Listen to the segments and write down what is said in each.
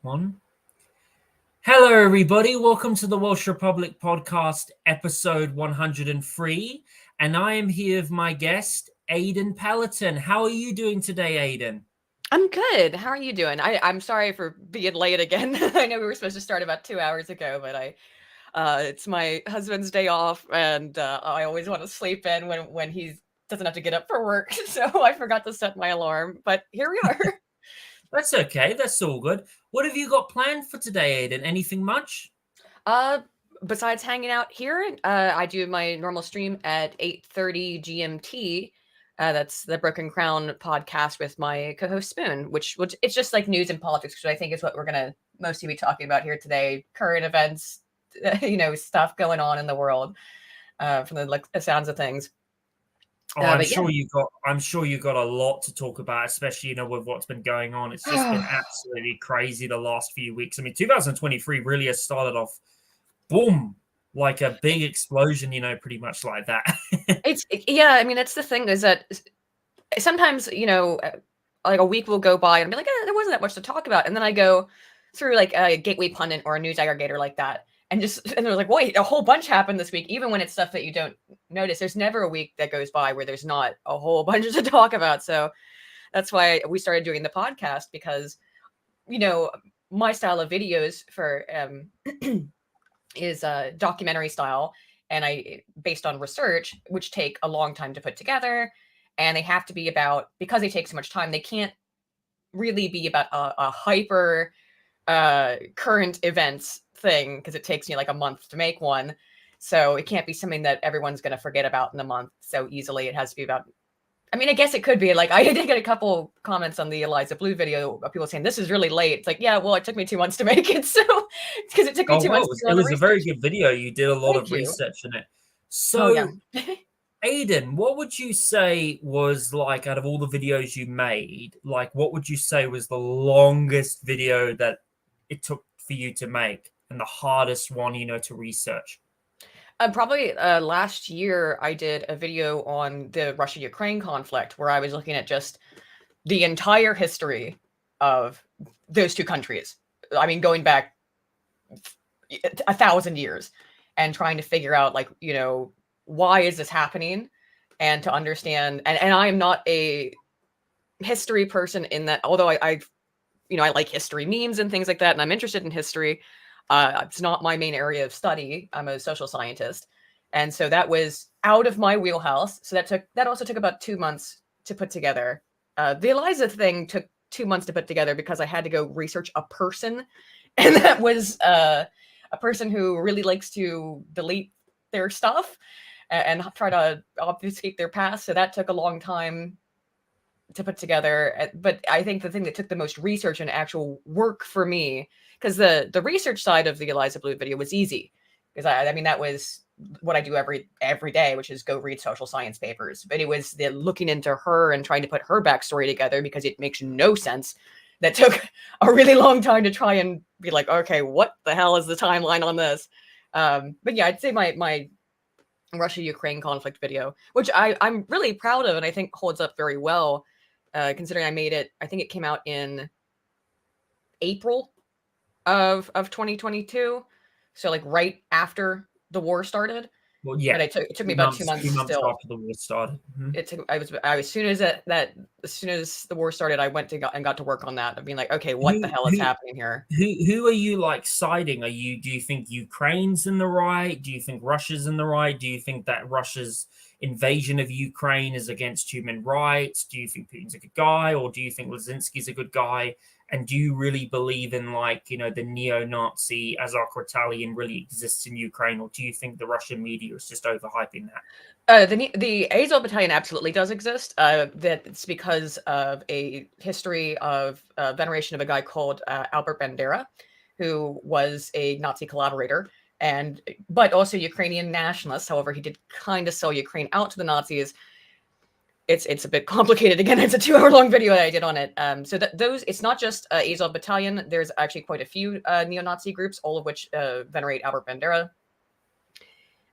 One. Hello, everybody. Welcome to the Welsh Republic podcast, episode 103. And I am here with my guest, Aydin Paladin. How are you doing today, Aydin? I'm good. How are you doing? I'm sorry for being late again. I know we were supposed to start about 2 hours ago, but it's my husband's day off, and I always want to sleep in when he doesn't have to get up for work. So I forgot to set my alarm, but here we are. That's okay. That's all good. What have you got planned for today, Aydin? Anything much? Besides hanging out here, I do my normal stream at 8:30 GMT. That's the Broken Crown podcast with my co-host Spoon, which it's just like news and politics, which I think is what we're gonna mostly be talking about here today. Current events, stuff going on in the world, from the sounds of things. I'm sure you got a lot to talk about, especially with what's been going on. It's just been absolutely crazy the last few weeks. I mean, 2023 really has started off, boom, like a big explosion. Pretty much like that. I mean, that's the thing is that sometimes like a week will go by and I'll be like, there wasn't that much to talk about, and then I go through like a Gateway Pundit or a news aggregator like that. And they're like, wait, a whole bunch happened this week, even when it's stuff that you don't notice. There's never a week that goes by where there's not a whole bunch to talk about. So that's why we started doing the podcast, because, my style of videos for is documentary style, and based on research, which take a long time to put together. And they have to be because they take so much time, they can't really be about a hyper current events thing, because it takes me like a month to make one. So it can't be something that everyone's going to forget about in a month so easily. It has to be about, I mean, I guess it could be like, I did get a couple comments on the Eliza Blue video of people saying this is really late. It's like, yeah, well, it took me 2 months to make it. So because it took me 2 months. It was a very good video. You did a lot of research in it. So Aydin, what would you say was, like, out of all the videos you made, like, what would you say was the longest video that it took for you to make, and the hardest one, to research? Probably last year, I did a video on the Russia-Ukraine conflict, where I was looking at just the entire history of those two countries. I mean, going back 1,000 years, and trying to figure out, like, why is this happening, and to understand. And I am not a history person in that, although I like history memes and things like that, and I'm interested in history. It's not my main area of study. I'm a social scientist. And so that was out of my wheelhouse. So that also took about 2 months to put together. The Eliza thing took 2 months to put together because I had to go research a person. And that was a person who really likes to delete their stuff and try to obfuscate their past. So that took a long time to put together. But I think the thing that took the most research and actual work for me, because the research side of the Eliza Blue video was easy, because I mean, that was what I do every day, which is go read social science papers. But it was the looking into her and trying to put her backstory together, because it makes no sense. That took a really long time to try and be like, okay, what the hell is the timeline on this? But yeah, I'd say my Russia-Ukraine conflict video, which I'm really proud of, and I think holds up very well, considering I made it. I think it came out in April of 2022, so like right after the war started. Well, yeah, but it took me about 2 months still after the war started. Mm-hmm. It took, I was as soon as as soon as the war started, I went to got to work on that, of being like, okay, what the hell is happening here? Who are you, like, siding? Do you think Ukraine's in the right? Do you think Russia's in the right? Do you think that Russia's invasion of Ukraine is against human rights? Do you think Putin's a good guy, or do you think Lazinski's a good guy? And do you really believe in, like, the neo-Nazi Azov Battalion really exists in Ukraine, or do you think the Russian media is just overhyping that? The Azov Battalion absolutely does exist. That's because of a history of veneration of a guy called Albert Bandera, who was a Nazi collaborator, but also Ukrainian nationalist. However, he did kind of sell Ukraine out to the Nazis. It's a bit complicated. Again, it's a 2-hour-long video that I did on it. So it's not just Azov Battalion. There's actually quite a few neo-Nazi groups, all of which venerate Albert Bandera,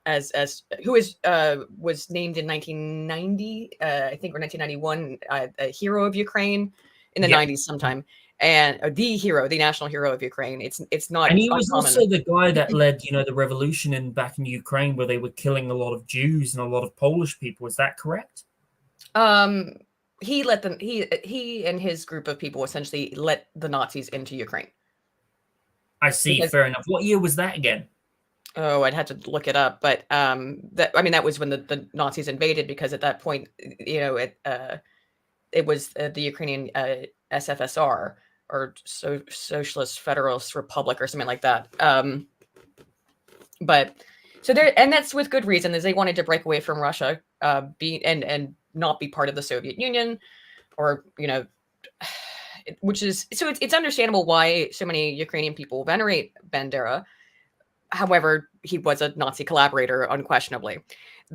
who was named in 1990, I think, or 1991, a hero of Ukraine in the 90s sometime. and the hero, the national hero of Ukraine. It's not And he was uncommon. also the guy that led, the revolution back in Ukraine, where they were killing a lot of Jews and a lot of Polish people. Is that correct? He let them. He and his group of people essentially let the Nazis into Ukraine. I see. Because, fair enough. What year was that again? Oh, I'd have to look it up, but that was when the Nazis invaded, because at that point, it was the Ukrainian SFSR, or Socialist Federalist Republic, or something like that. But so there, and that's with good reason, is they wanted to break away from Russia, and not be part of the Soviet Union, or which is, so it's understandable why so many Ukrainian people venerate Bandera. However, he was a Nazi collaborator, unquestionably.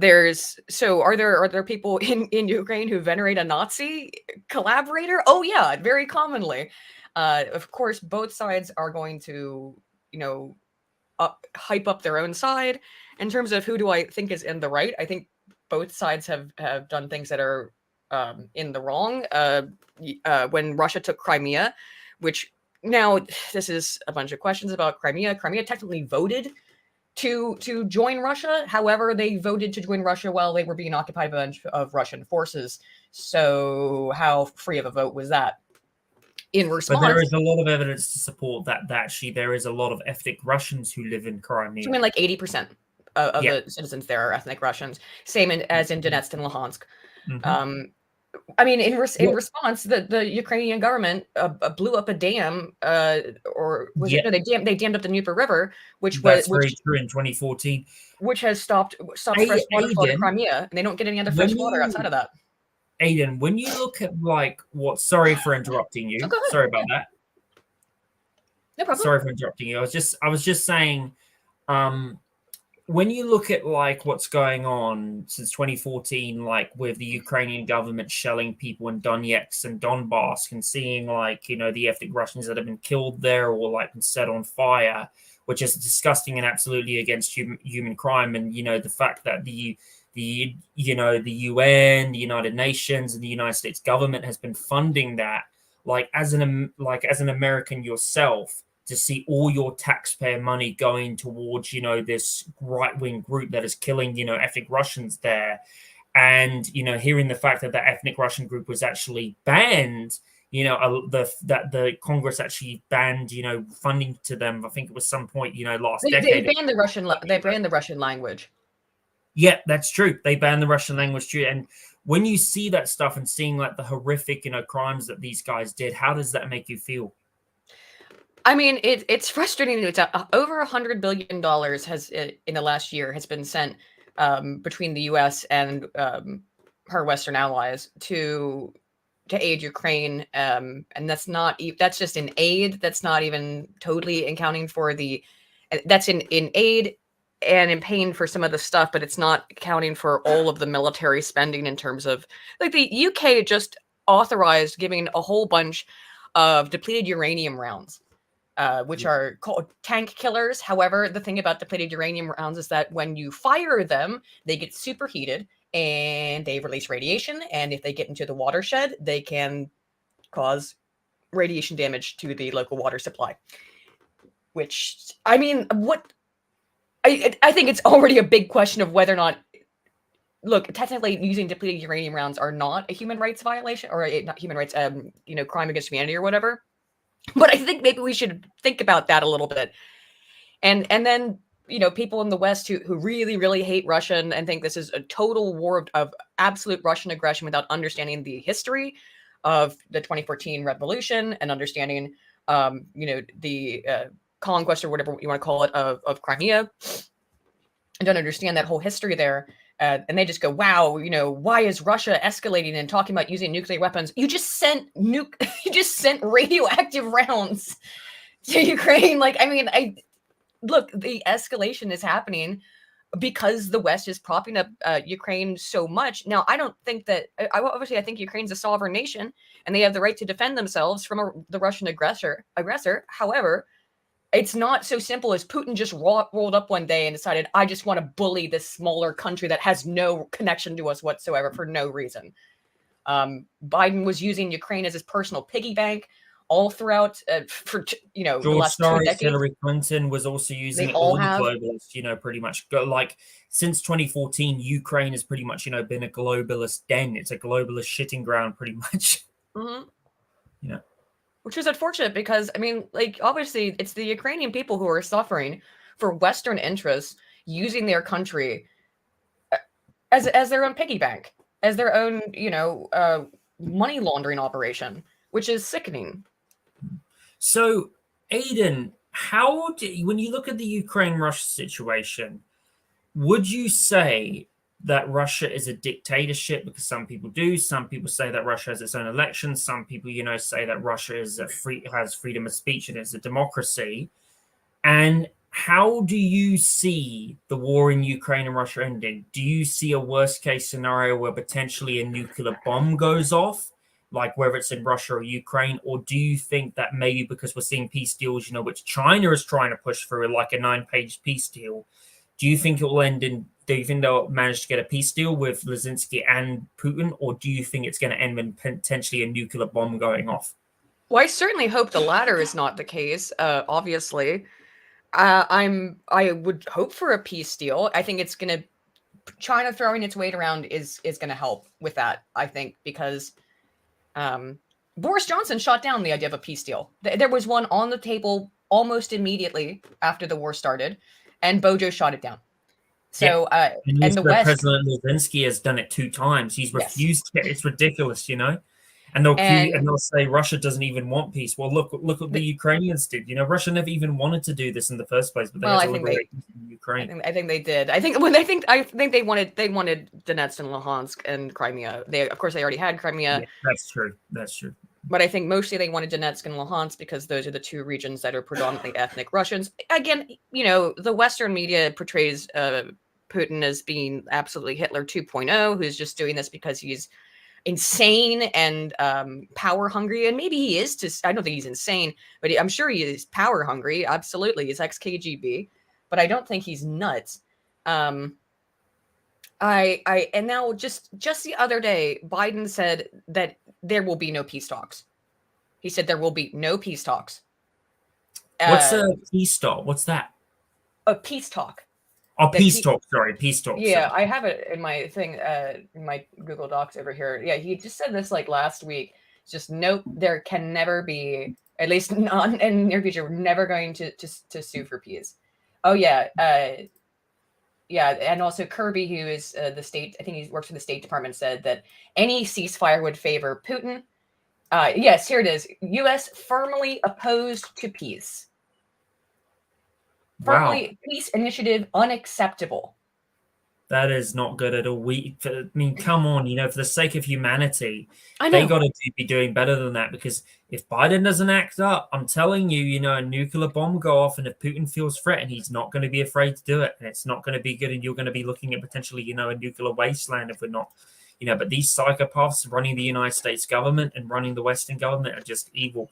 Are there people in Ukraine who venerate a Nazi collaborator? Oh yeah, very commonly. Of course, both sides are going to, hype up their own side. In terms of who do I think is in the right, I think both sides have done things that are in the wrong. When Russia took Crimea, which, now this is a bunch of questions about Crimea. Crimea technically voted to join Russia. However, they voted to join Russia while they were being occupied by a bunch of Russian forces. So how free of a vote was that? In response, but there is a lot of evidence to support that actually there is a lot of ethnic Russians who live in Crimea. Something like 80% of the citizens there are ethnic Russians. Same as in Donetsk and Luhansk. Mm-hmm. In response, the Ukrainian government blew up a dam, or was it? No, they dammed up the Dnieper River, which very true, in 2014, which has stopped fresh water flow to Crimea, and they don't get any other fresh water outside of that. Aydin, when you look at sorry for interrupting you. Oh, sorry about that. No problem. Sorry for interrupting you. I was just saying, when you look at what's going on since 2014, with the Ukrainian government shelling people in Donetsk and Donbass, and seeing the ethnic Russians that have been killed there or been set on fire, which is disgusting and absolutely against human crime, and the fact that the UN, the United Nations, and the United States government has been funding that, as an American yourself, to see all your taxpayer money going towards, this right-wing group that is killing, ethnic Russians there. And, hearing the fact that that ethnic Russian group was actually banned, that the Congress actually banned, funding to them. I think it was some point, last decade. They banned the Russian language. Yeah, that's true. They banned the Russian language too. And when you see that stuff and seeing the horrific, crimes that these guys did, how does that make you feel? I mean, it's frustrating. It's over $100 billion has in the last year has been sent between the U.S. and her Western allies to aid Ukraine, and that's just in aid. That's not even totally accounting for that's in aid and in paying for some of the stuff, but it's not accounting for all of the military spending, in terms of the UK just authorized giving a whole bunch of depleted uranium rounds. Which are called tank killers. However, the thing about depleted uranium rounds is that when you fire them, they get superheated and they release radiation. And if they get into the watershed, they can cause radiation damage to the local water supply. Which, I mean, I think it's already a big question of whether or not, look, technically using depleted uranium rounds are not a human rights violation, or not human rights, crime against humanity or whatever. But I think maybe we should think about that a little bit. And then, people in the West who really, really hate Russia and think this is a total war of absolute Russian aggression without understanding the history of the 2014 revolution and understanding, the conquest, or whatever you want to call it, of Crimea. I don't understand that whole history there. And they just go, wow, why is Russia escalating and talking about using nuclear weapons? You just sent radioactive rounds to Ukraine. Look, the escalation is happening because the West is propping up Ukraine so much. Now, I don't think that, I think Ukraine's a sovereign nation and they have the right to defend themselves from the Russian aggressor. However, it's not so simple as Putin just rolled up one day and decided, I just want to bully this smaller country that has no connection to us whatsoever for no reason. Biden was using Ukraine as his personal piggy bank. all throughout for the George last 2 Soros, decades. Hillary Clinton was also using They it. all All the have. globalists, pretty much go like since 2014, Ukraine has pretty much, been a globalist den. It's a globalist shitting ground, pretty much. Mhm. You know, Which is unfortunate because, I mean, like, obviously, it's the Ukrainian people who are suffering for Western interests using their country as their own piggy bank, as their own, money laundering operation, which is sickening. So, Aiden, when you look at the Ukraine-Russia situation, would you say that Russia is a dictatorship? Because some people do. Some people say that Russia has its own elections. Some people, say that Russia is has freedom of speech and is a democracy. And how do you see the war in Ukraine and Russia ending? Do you see a worst case scenario where potentially a nuclear bomb goes off, like whether it's in Russia or Ukraine? Or do you think that maybe because we're seeing peace deals, which China is trying to push through, like a 9-page peace deal, do you think it will end in, do you think they'll manage to get a peace deal with Zelensky and Putin? Or do you think it's going to end in potentially a nuclear bomb going off? Well, I certainly hope the latter is not the case, obviously. I would hope for a peace deal. I think China throwing its weight around is going to help with that. I think because Boris Johnson shot down the idea of a peace deal. There was one on the table almost immediately after the war started, and Bojo shot it down. So, and the West, President Zelensky has done it 2 times. He's yes, refused it. It's ridiculous, And they'll say Russia doesn't even want peace. Well, look what the Ukrainians did. Russia never even wanted to do this in the first place, but they had to liberate Ukraine. I think they did. I think they wanted Donetsk and Luhansk and Crimea. Of course they already had Crimea. Yeah, that's true. That's true. But I think mostly they wanted Donetsk and Luhansk because those are the 2 regions that are predominantly ethnic Russians. Again, the Western media portrays Putin as being absolutely Hitler 2.0, who's just doing this because he's insane and power hungry. And maybe he is I don't think he's insane, but I'm sure he is power hungry. Absolutely. He's ex-KGB, but I don't think he's nuts. And now just the other day, Biden said that there will be no peace talks. He said there will be no peace talks. What's a peace talk? What's that? A peace talk. Oh, peace talk. Sorry, peace talk. Yeah, I have it in my thing, in my Google Docs over here. Yeah, he just said this like last week. Just nope, there can never be, at least not in the near future, we're never going to sue for peace. Oh yeah, yeah, and also Kirby, who is the state, I think he works for the State Department, said that any ceasefire would favor Putin. Yes, here it is. U.S. firmly opposed to peace. Firmly, wow. Peace initiative unacceptable. That is not good at all. Come on, for the sake of humanity, they got to be doing better than that. Because if Biden doesn't act up, I'm telling you, a nuclear bomb will go off, and if Putin feels threatened, he's not going to be afraid to do it, and it's not going to be good. And you're going to be looking at potentially, a nuclear wasteland if we're not, But these psychopaths running the United States government and running the Western government are just evil.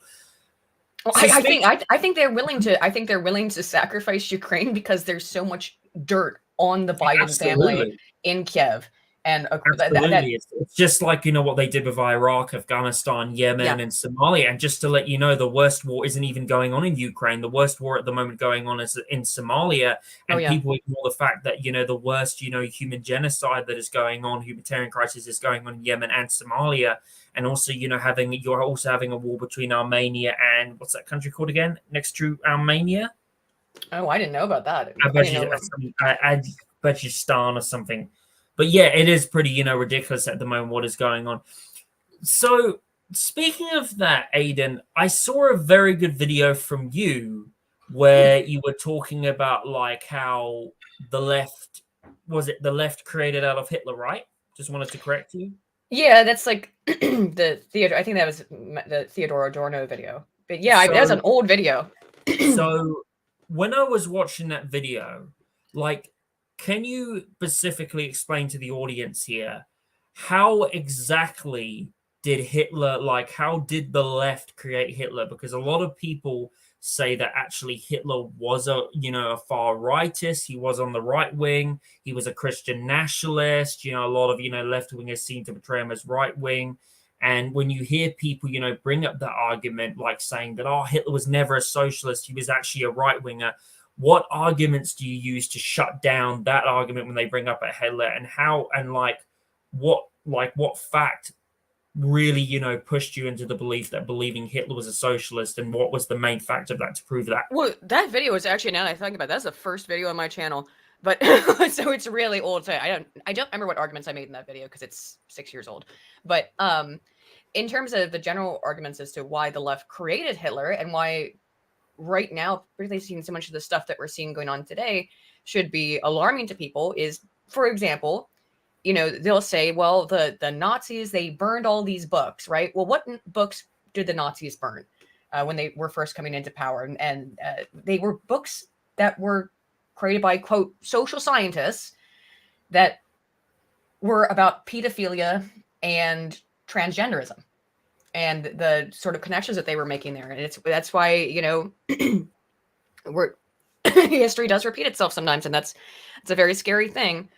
Well, I think they're willing to. I think they're willing to sacrifice Ukraine because there's so much dirt on the Biden family in Kiev, and it's just like what they did with Iraq, Afghanistan, Yemen, and Somalia. And just to let you know, the worst war isn't even going on in Ukraine. The worst war at the moment going on is in Somalia, and people ignore the fact that the worst human genocide that is going on, humanitarian crisis is going on in Yemen and Somalia. And also, you're also having a war between Armenia and what's that country called again? Next to Armenia? Oh, I didn't know about that. Tajikistan or something. But yeah, it is pretty, ridiculous at the moment what is going on. So speaking of that, Aiden, I saw a very good video from you where you were talking about like how the left created out of Hitler, right? Just wanted to correct you. Yeah, that's like the Theodore. I think that was the Theodore Adorno video. But yeah, that was an old video. So when I was watching that video, like, can you specifically explain to the audience here how exactly did Hitler, like, how did the left create Hitler? Because a lot of people say that actually Hitler was a far rightist. He was on the right wing. He was a Christian nationalist. A lot of left wingers seem to portray him as right wing, And when you hear people, bring up that argument, like saying that, oh, Hitler was never a socialist, he was actually a right winger. What arguments do you use to shut down that argument when they bring up a Hitler, and what fact really, pushed you into the belief that believing Hitler was a socialist, and what was the main fact of that to prove that? Well, that video was actually, now that I think about it, that's the first video on my channel, but so it's really old. So I don't remember what arguments I made in that video because it's 6 years old. But in terms of the general arguments as to why the left created Hitler and why right now, particularly seeing so much of the stuff that we're seeing going on today should be alarming to people is, for example, they'll say, well, the Nazis, they burned all these books, right? Well, what books did the Nazis burn when they were first coming into power? And they were books that were created by, quote, social scientists that were about pedophilia and transgenderism and the sort of connections that they were making there. And that's why, history does repeat itself sometimes. And it's a very scary thing.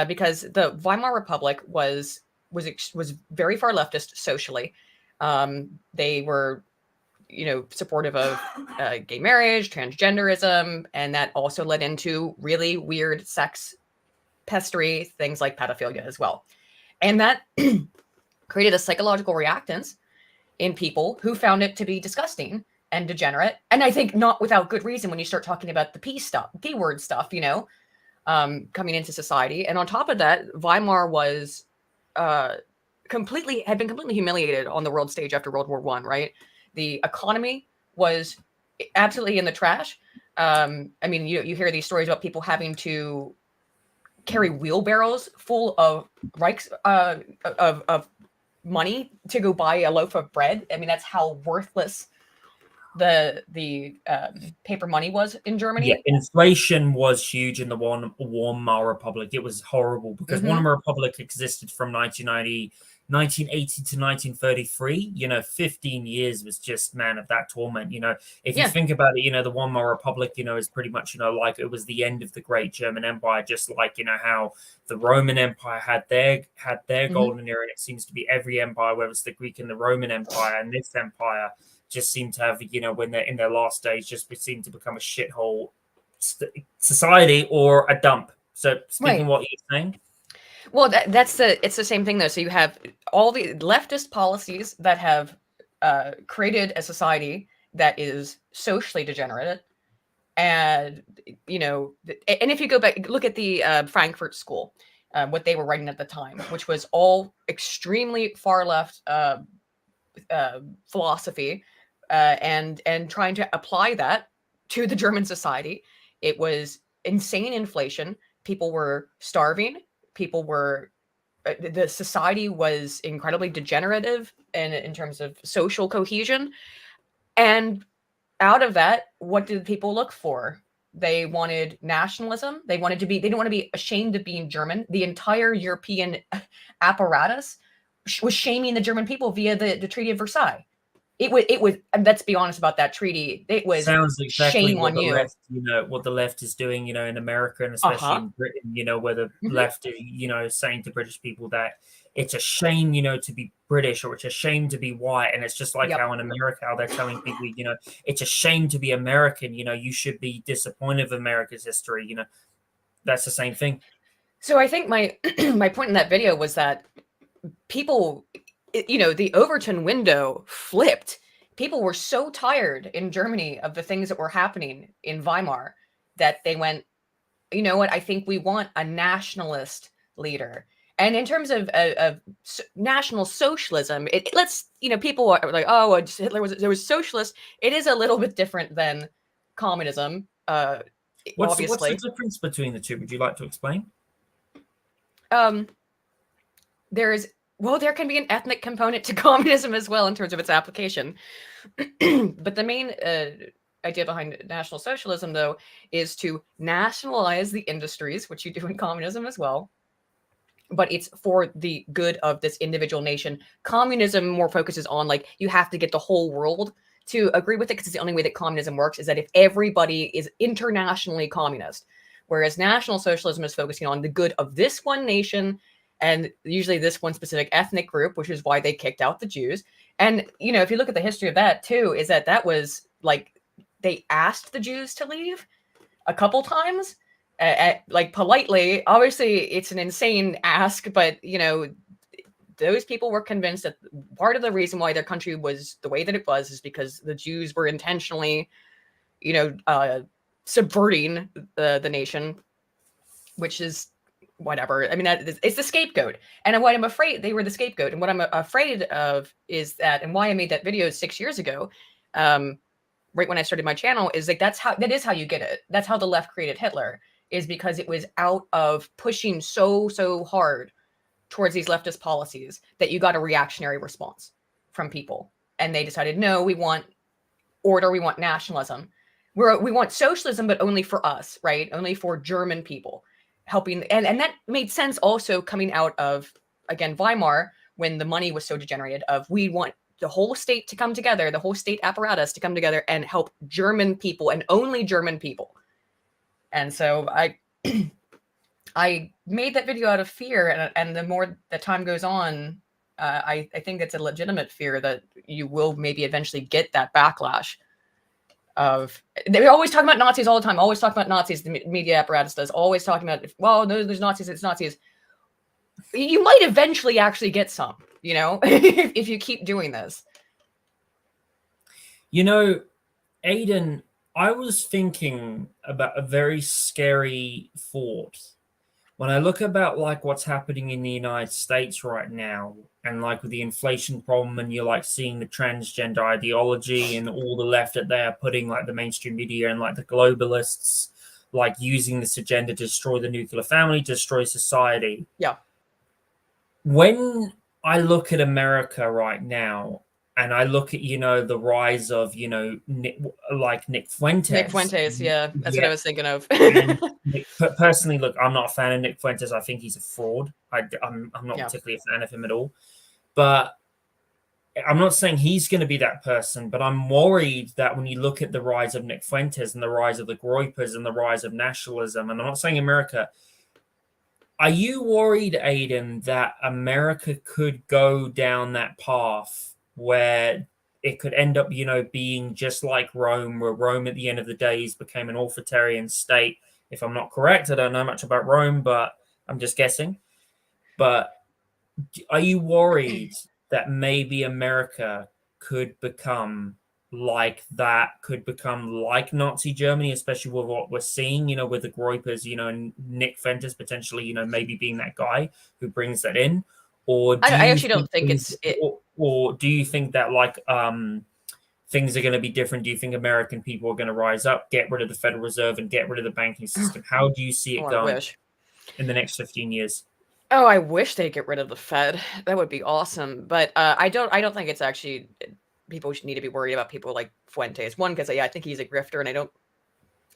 Because the Weimar Republic was very far leftist socially. They were, supportive of gay marriage, transgenderism, and that also led into really weird sex pestery, things like pedophilia as well. And that created a psychological reactance in people who found it to be disgusting and degenerate. And I think not without good reason when you start talking about the P word stuff, coming into society. And on top of that, Weimar was had been completely humiliated on the world stage after World War I, right? The economy was absolutely in the trash. You hear these stories about people having to carry wheelbarrows full of of money to go buy a loaf of bread. I mean, that's how worthless the paper money was in Germany. Yeah, inflation was huge in the Weimar Republic. It was horrible because Weimar Republic existed from 1980 to 1933. 15 years was just, man, of that torment. If you think about it, the Weimar Republic, is pretty much, like it was the end of the great German Empire, just like, how the Roman Empire had their golden era. And it seems to be every empire, whether it's the Greek and the Roman Empire, and this empire just seem to have, when they're in their last days, just seem to become a shithole society or a dump. So speaking what you're saying. Well, it's the same thing though. So you have all the leftist policies that have created a society that is socially degenerate. And, and if you go back, look at the Frankfurt School, what they were writing at the time, which was all extremely far left philosophy. And trying to apply that to the German society. It was insane inflation. People were starving. The society was incredibly degenerative in terms of social cohesion. And out of that, what did people look for? They wanted nationalism. They didn't want to be ashamed of being German. The entire European apparatus was shaming the German people via the Treaty of Versailles. It was, and let's be honest about that treaty. It was sounds exactly shame what on the you. left, what the left is doing, in America and especially in Britain, where the left is, saying to British people that it's a shame, to be British, or it's a shame to be white. And it's just like how in America, how they're telling people, it's a shame to be American, you should be disappointed with America's history, that's the same thing. So I think my my point in that video was that people, the Overton window flipped. People were so tired in Germany of the things that were happening in Weimar that they went, you know what, I think we want a nationalist leader. And in terms of national socialism, people are like, oh, Hitler was socialist. It is a little bit different than communism, What's obviously. the difference between the two? Would you like to explain? There can be an ethnic component to communism as well in terms of its application. But the main idea behind National Socialism, though, is to nationalize the industries, which you do in communism as well. But it's for the good of this individual nation. Communism more focuses on, like, you have to get the whole world to agree with it, because it's the only way that communism works, is that if everybody is internationally communist. Whereas National Socialism is focusing on the good of this one nation And usually this one specific ethnic group, which is why they kicked out the Jews. And, you know, if you look at the history of that too, is that was like, they asked the Jews to leave a couple times, like politely. Obviously, it's an insane ask, but, you know, those people were convinced that part of the reason why their country was the way that it was is because the Jews were intentionally, you know, subverting the nation, which is whatever. I mean, it's the scapegoat. And what I'm afraid, they were the scapegoat. And what I'm afraid of is that, and why I made that video 6 years ago, right when I started my channel, is like, that is how you get it. That's how the left created Hitler, is because it was out of pushing so hard towards these leftist policies that you got a reactionary response from people. And they decided, no, we want order, we want nationalism. We want socialism, but only for us, right? Only for German people. Helping, and that made sense also coming out of, again, Weimar, when the money was so degenerated, of we want the whole state to come together, the whole state apparatus to come together and help German people and only German people. And so I made that video out of fear, and the more the time goes on, I think it's a legitimate fear that you will maybe eventually get that backlash. They always talk about Nazis all the time. Always talk about Nazis. The media apparatus does. Always talking about, well, no, there's Nazis. It's Nazis. You might eventually actually get some, you know, if you keep doing this. You know, Aydin, I was thinking about a very scary thought. When I look about like what's happening in the United States right now, and like with the inflation problem, and you're like seeing the transgender ideology and all the left that they are putting, like the mainstream media and like the globalists, like using this agenda to destroy the nuclear family, destroy society. Yeah. When I look at America right now, and I look at, you know, the rise of, you know, Nick Fuentes. Nick Fuentes, yeah. That's what I was thinking of. Personally, look, I'm not a fan of Nick Fuentes. I think he's a fraud. I'm not particularly a fan of him at all. But I'm not saying he's going to be that person, but I'm worried that when you look at the rise of Nick Fuentes and the rise of the Groypers and the rise of nationalism, and I'm not saying America, are you worried, Aydin, that America could go down that path where it could end up, you know, being just like Rome, where Rome at the end of the days became an authoritarian state? If I'm not correct, I don't know much about Rome, but I'm just guessing. But are you worried that maybe America could become like that, could become like Nazi Germany, especially with what we're seeing, you know, with the Groypers, you know, and Nick Fuentes potentially, you know, maybe being that guy who brings that in? Or do I actually don't think it's it. Or do you think that like things are going to be different? Do you think American people are going to rise up, get rid of the Federal Reserve, and get rid of the banking system? How do you see it going in the next 15 years? Oh, I wish they'd get rid of the Fed. That would be awesome. But I don't think it's actually, people need to be worried about people like Fuentes. One, because I think he's a grifter, and I don't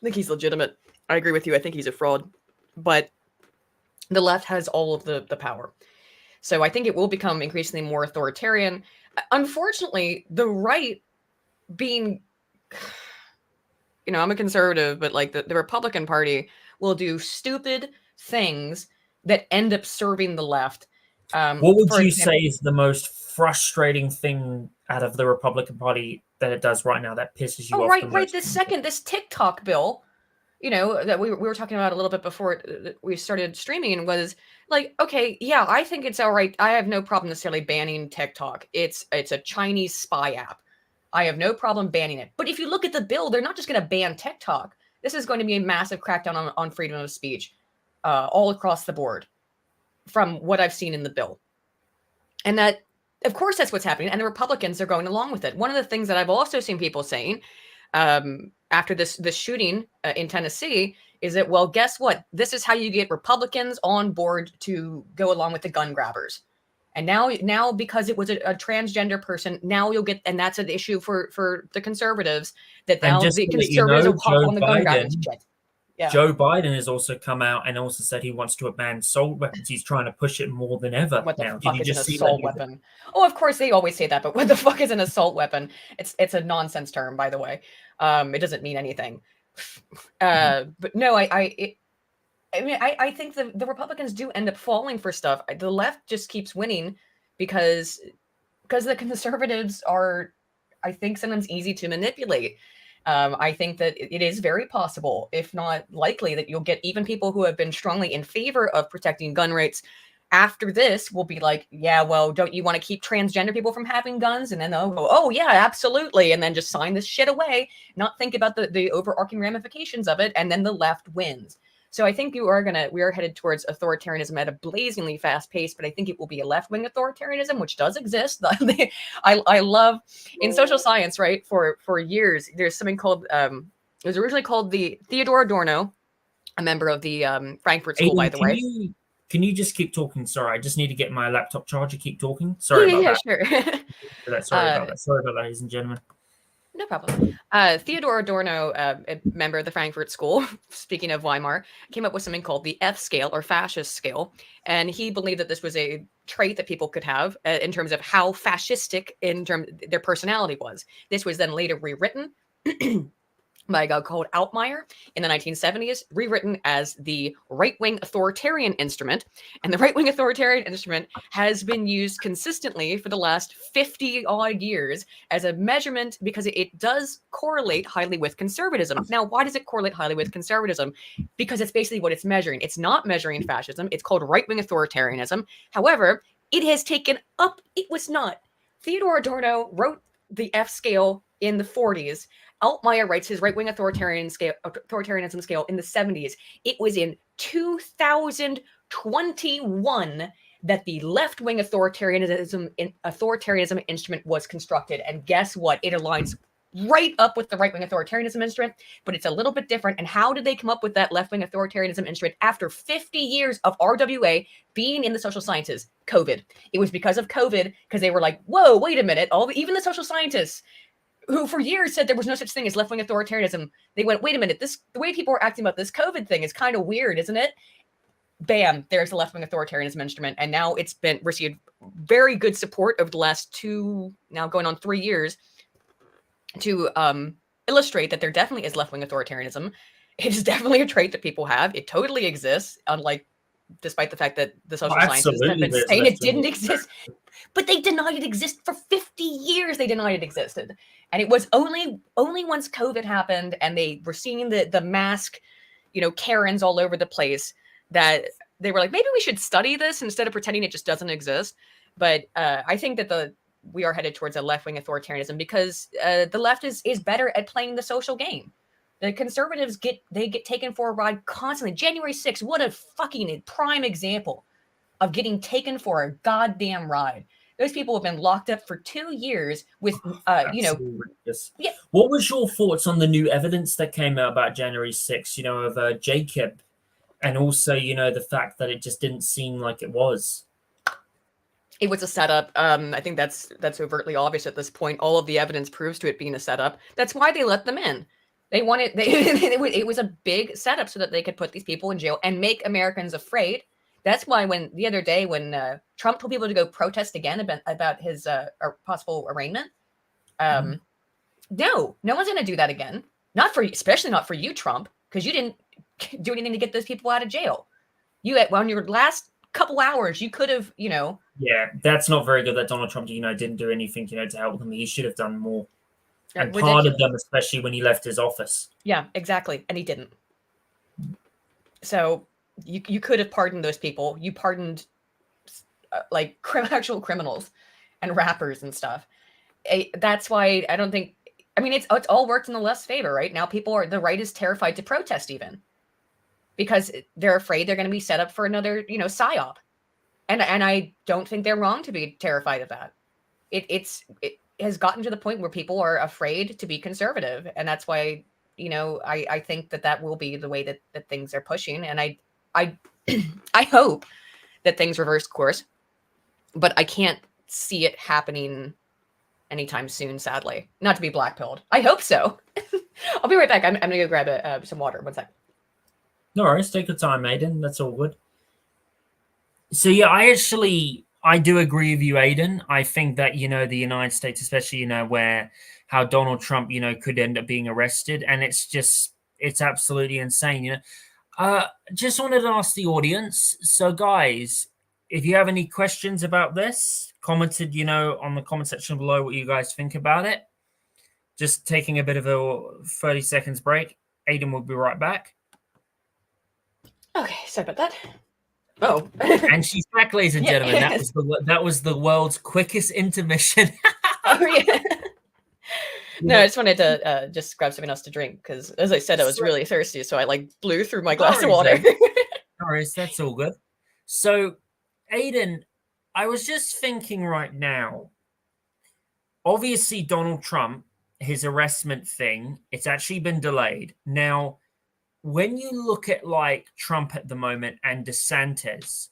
think he's legitimate. I agree with you. I think he's a fraud. But the left has all of the power. So I think it will become increasingly more authoritarian. Unfortunately, the right being, you know, I'm a conservative, but like the Republican Party will do stupid things that end up serving the left. What would you say is the most frustrating thing out of the Republican Party that it does right now that pisses you off? Right. This TikTok bill, you know, that we were talking about a little bit before we started streaming, was like, okay, yeah, I think it's all right. I have no problem necessarily banning TikTok. It's a Chinese spy app. I have no problem banning it. But if you look at the bill, they're not just going to ban TikTok. This is going to be a massive crackdown on freedom of speech all across the board from what I've seen in the bill. And that, of course, that's what's happening. And the Republicans are going along with it. One of the things that I've also seen people saying after this shooting in Tennessee is that, well, guess what? This is how you get Republicans on board to go along with the gun grabbers. And now because it was a transgender person, now you'll get, and that's an issue for the conservatives, that now the conservatives will hop on the gun grabbing shit. Yeah. Joe Biden has also come out and also said he wants to ban assault weapons. He's trying to push it more than ever. What the now. fuck is an assault weapon? Oh, of course they always say that, but what the fuck is an assault weapon? It's a nonsense term, by the way. It doesn't mean anything. But no, I mean, I think the Republicans do end up falling for stuff. The left just keeps winning because the conservatives are, I think, sometimes easy to manipulate. I think that it is very possible, if not likely, that you'll get even people who have been strongly in favor of protecting gun rights after this will be like, yeah, well, don't you want to keep transgender people from having guns? And then they'll go, oh, yeah, absolutely. And then just sign this shit away, not think about the overarching ramifications of it. And then the left wins. So I think we are headed towards authoritarianism at a blazingly fast pace, but I think it will be a left-wing authoritarianism, which does exist. I love in social science, right? For years, there's something called, it was originally called the Theodore Adorno, a member of the Frankfurt School, Aydin, by the way. Can you just keep talking? Sorry, I just need to get my laptop charger. Keep talking. Sorry about that. Sure. Sorry about that. Sorry about that, ladies and gentlemen. No problem. Theodore Adorno, a member of the Frankfurt School, speaking of Weimar, came up with something called the F scale or fascist scale. And he believed that this was a trait that people could have in terms of how fascistic in terms their personality was. This was then later rewritten by a guy called Altmaier in the 1970s, rewritten as the right-wing authoritarian instrument. And the right-wing authoritarian instrument has been used consistently for the last 50-odd years as a measurement because it does correlate highly with conservatism. Now, why does it correlate highly with conservatism? Because it's basically what it's measuring. It's not measuring fascism. It's called right-wing authoritarianism. However, it has taken up, it was not. Theodore Adorno wrote the F scale in the 40s. Altmaier writes his right-wing authoritarianism scale in the 70s. It was in 2021 that the left-wing authoritarianism instrument was constructed. And guess what? It aligns right up with the right-wing authoritarianism instrument, but it's a little bit different. And how did they come up with that left-wing authoritarianism instrument after 50 years of RWA being in the social sciences? COVID. It was because of COVID, because they were like, whoa, wait a minute. Even the social scientists who for years said there was no such thing as left-wing authoritarianism, they went, wait a minute, the way people are acting about this COVID thing is kind of weird, isn't it? Bam, there's the left-wing authoritarianism instrument. And now it's been received very good support over the last 2, now going on 3 years to illustrate that there definitely is left-wing authoritarianism. It is definitely a trait that people have. It totally exists, unlike, despite the fact that the social sciences have been saying it didn't exist. But they denied it existed for 50 years. They denied it existed. And it was only once COVID happened and they were seeing the mask, Karens all over the place that they were like, maybe we should study this instead of pretending it just doesn't exist. But I think that we are headed towards a left-wing authoritarianism because the left is better at playing the social game. The conservatives get taken for a ride constantly. January 6th, what a fucking prime example of getting taken for a goddamn ride. Those people have been locked up for 2 years with, Yes. Yeah. What was your thoughts on the new evidence that came out about January 6th, of Jacob, and also, the fact that it just didn't seem like it was? It was a setup. I think that's overtly obvious at this point. All of the evidence proves to it being a setup. That's why they let them in. They wanted, it was a big setup so that they could put these people in jail and make Americans afraid. That's why the other day when Trump told people to go protest again about his possible arraignment, no one's going to do that again. Not for you, especially not for you, Trump, because you didn't do anything to get those people out of jail. On your last couple hours, you could have, Yeah, that's not very good that Donald Trump, didn't do anything, to help them. He should have done more. And pardoned them, especially when he left his office. Yeah, exactly. And he didn't. So you could have pardoned those people. You pardoned actual criminals and rappers and stuff. That's why I don't think, it's all worked in the left's favor, right? Now the right is terrified to protest even because they're afraid they're going to be set up for another, psyop. And I don't think they're wrong to be terrified of that. It has gotten to the point where people are afraid to be conservative. And that's why, I think that will be the way that things are pushing. And I hope that things reverse course, but I can't see it happening anytime soon, sadly. Not to be blackpilled. I hope so. I'll be right back. I'm going to go grab some water. 1 sec. No worries. Take your time, Aydin. That's all good. So, yeah, I do agree with you, Aydin. I think that, the United States, especially, how Donald Trump, could end up being arrested. And it's absolutely insane. Just wanted to ask the audience. So, guys, if you have any questions about this, commented, on the comment section below what you guys think about it. Just taking a bit of a 30 seconds break. Aydin will be right back. Okay, sorry about that. Oh, and she's back, ladies and gentlemen. Yes. That was the world's quickest intermission. Oh yeah. No, I just wanted to just grab something else to drink because, as I said, I was really thirsty, so I like blew through my glass of water. No worries, that's all good. So, Aydin, I was just thinking right now. Obviously, Donald Trump, his arrestment thing, it's actually been delayed. Now, when you look at like Trump at the moment and Desantis,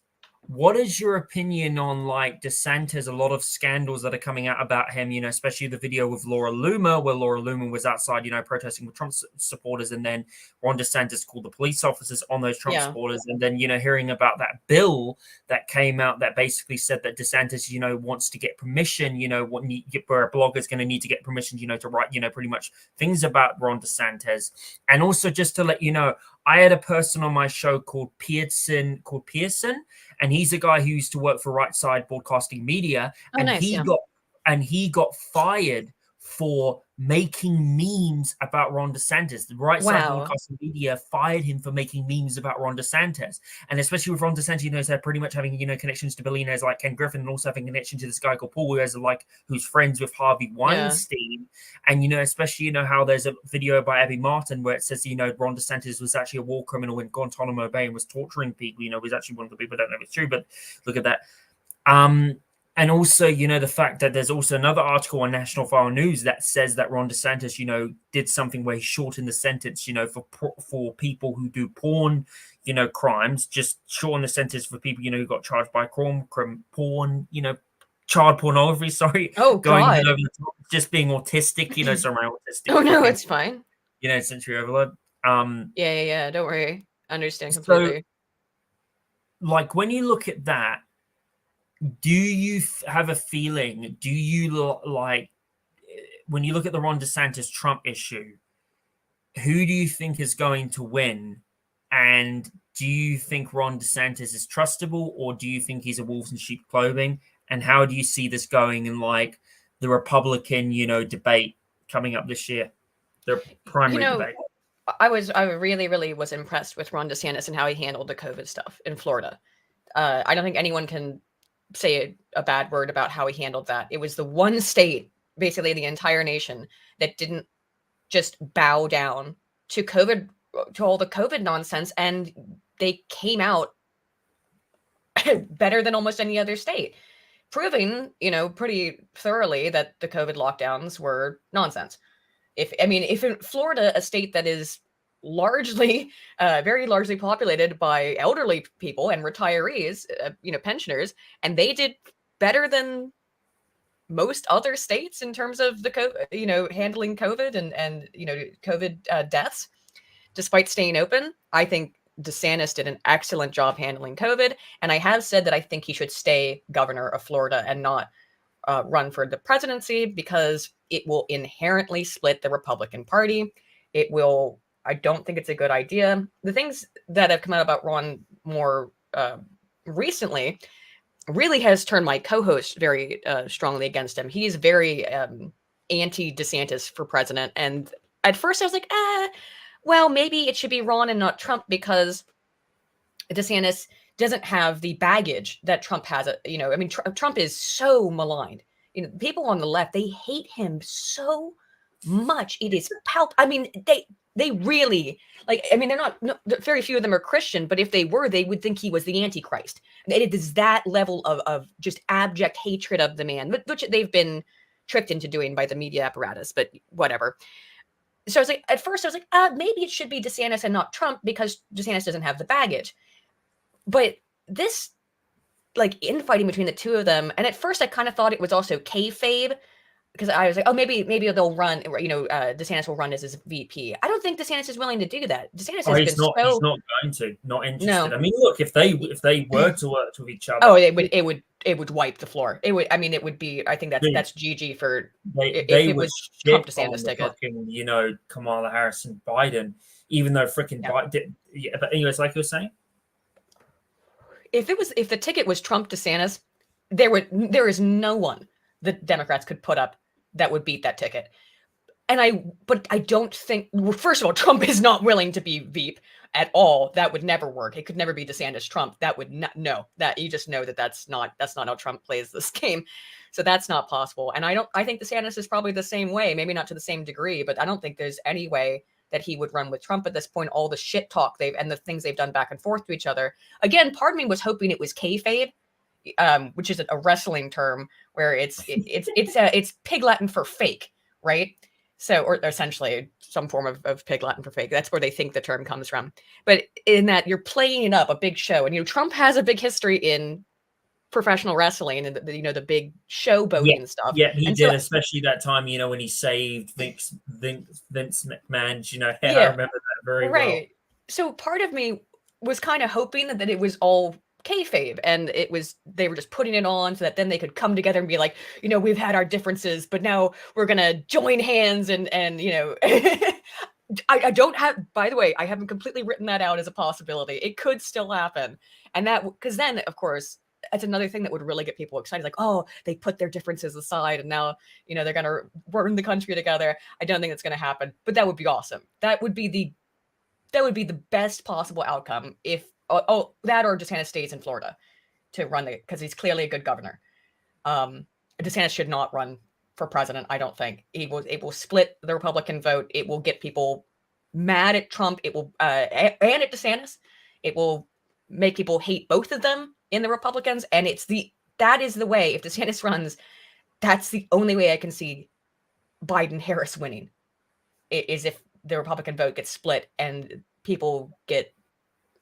what is your opinion on like DeSantis? A lot of scandals that are coming out about him, especially the video with Laura Loomer, where Laura Loomer was outside, protesting with Trump supporters, and then Ron DeSantis called the police officers on those Trump supporters, and then hearing about that bill that came out that basically said that DeSantis, wants to get permission, where a blogger's going to need to get permission, to write, pretty much things about Ron DeSantis, and also just to let you know, I had a person on my show called Pearson, and he's a guy who used to work for Right Side Broadcasting Media, and he got fired for making memes about Ron DeSantis. The Right Side Broadcasting Media fired him for making memes about Ron DeSantis, and especially with Ron DeSantis, they're pretty much having connections to billionaires like Ken Griffin, and also having a connection to this guy called Paul, who's friends with Harvey Weinstein, and especially how there's a video by Abby Martin where it says Ron DeSantis was actually a war criminal in Guantanamo Bay and was torturing people. Was actually one of the people. I don't know if it's true, but look at that. And also, the fact that there's also another article on National File News that says that Ron DeSantis, did something where he shortened the sentence, for people who do porn, crimes, just shorten the sentence for people, who got charged by porn, child pornography, sorry. Oh, going God. over the top, just being autistic, sorry, autistic. Oh, no, it's fine. Sensory overload. Yeah. Don't worry. I understand completely. So, like, when you look at that, do you have a feeling, like, when you look at the Ron DeSantis Trump issue, who do you think is going to win? And do you think Ron DeSantis is trustable, or do you think he's a wolves in sheep clothing? And how do you see this going in like the Republican, debate coming up this year, their primary debate? I really, really was impressed with Ron DeSantis and how he handled the COVID stuff in Florida. I don't think anyone can say a bad word about how he handled that. It was the one state, basically the entire nation, that didn't just bow down to COVID, to all the COVID nonsense, and they came out better than almost any other state, proving, pretty thoroughly that the COVID lockdowns were nonsense. If in Florida, a state that is largely, very largely populated by elderly people and retirees, pensioners, and they did better than most other states in terms of the handling COVID and COVID deaths, despite staying open. I think DeSantis did an excellent job handling COVID, and I have said that I think he should stay governor of Florida and not run for the presidency, because it will inherently split the Republican Party. It will. I don't think it's a good idea. The things that have come out about Ron more recently really has turned my co-host very strongly against him. He's very anti-DeSantis for president. And at first I was like, well, maybe it should be Ron and not Trump, because DeSantis doesn't have the baggage that Trump has. Trump is so maligned. People on the left, they hate him so much. It is they really they're not, very few of them are Christian, but if they were, they would think he was the Antichrist. It is that level of just abject hatred of the man, which they've been tricked into doing by the media apparatus, but whatever. So I was like, at first I was like, maybe it should be DeSantis and not Trump, because DeSantis doesn't have the baggage. But this infighting between the two of them, and at first I kind of thought it was also kayfabe, because I was like, oh, maybe they'll run, DeSantis will run as his VP. I don't think DeSantis is willing to do that. DeSantis has he's been not. so He's not going to. Not interested. no. I mean, look, if they were to work with each other, Oh, it would wipe the floor. It would. I mean, it would be. I think that's GG for if they it would was Trump shit on DeSantis the ticket. fucking Kamala Harris and Biden, even though freaking Biden did. Yeah, but anyways, like you were saying, if the ticket was Trump DeSantis, there is no one the Democrats could put up that would beat that ticket. But I don't think. Well, first of all, Trump is not willing to be Veep at all. That would never work. It could never be DeSantis Trump. That would not. No, that you just know that's not how Trump plays this game. So that's not possible. And I think DeSantis is probably the same way. Maybe not to the same degree, but I don't think there's any way that he would run with Trump at this point. All the shit talk and the things they've done back and forth to each other. Again, part of me was hoping it was kayfabe, which is a wrestling term where it's pig Latin for fake, right? So, or essentially some form of pig Latin for fake. That's where they think the term comes from. But in that you're playing it up, a big show, and Trump has a big history in professional wrestling and the big showboating stuff. Yeah, he and did, so, especially that time, when he saved Vince McMahon's, I remember that very well. So part of me was kind of hoping that it was all kayfabe, and they were just putting it on so that then they could come together and be like, we've had our differences, but now we're gonna join hands and I don't have, by the way, I haven't completely written that out as a possibility. It could still happen, and that because then of course that's another thing that would really get people excited, like, oh, they put their differences aside and now they're gonna run the country together. I don't think it's gonna happen, but that would be awesome. That would be the best possible outcome if that or DeSantis stays in Florida to run because he's clearly a good governor. DeSantis should not run for president. I don't think it will split the Republican vote. It will get people mad at Trump. It will and at DeSantis. It will make people hate both of them in the Republicans. And that is the way. If DeSantis runs, that's the only way I can see Biden Harris winning. Is if the Republican vote gets split and people get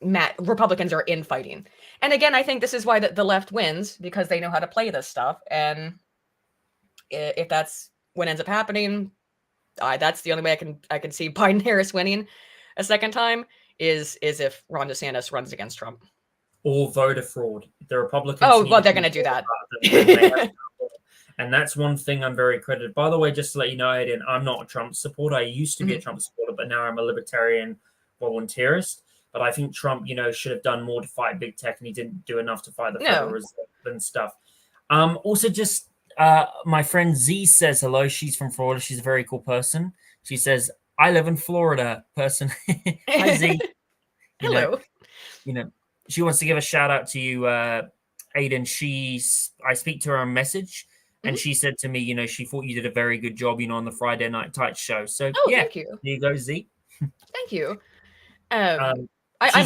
mad. Republicans are infighting. And again, I think this is why the left wins, because they know how to play this stuff. And if that's what ends up happening, that's the only way I can see Biden Harris winning a second time is if Ron DeSantis runs against Trump. Or voter fraud. The Republicans. Oh, well, they're going to do that. And that's one thing I'm very credited. By the way, just to let you know, Aydin, I'm not a Trump supporter. I used to be a Trump supporter, but now I'm a libertarian volunteerist. But I think Trump, should have done more to fight big tech, and he didn't do enough to fight the Federal Reserve and stuff. Also, just my friend Z says hello. She's from Florida. She's a very cool person. She says, I live in Florida, person. Hi, Z. Hello. She wants to give a shout out to you, Aydin. I speak to her on message, and she said to me, she thought you did a very good job, on the Friday Night Tights show. So, thank you. There you go, Z. Thank you. I'm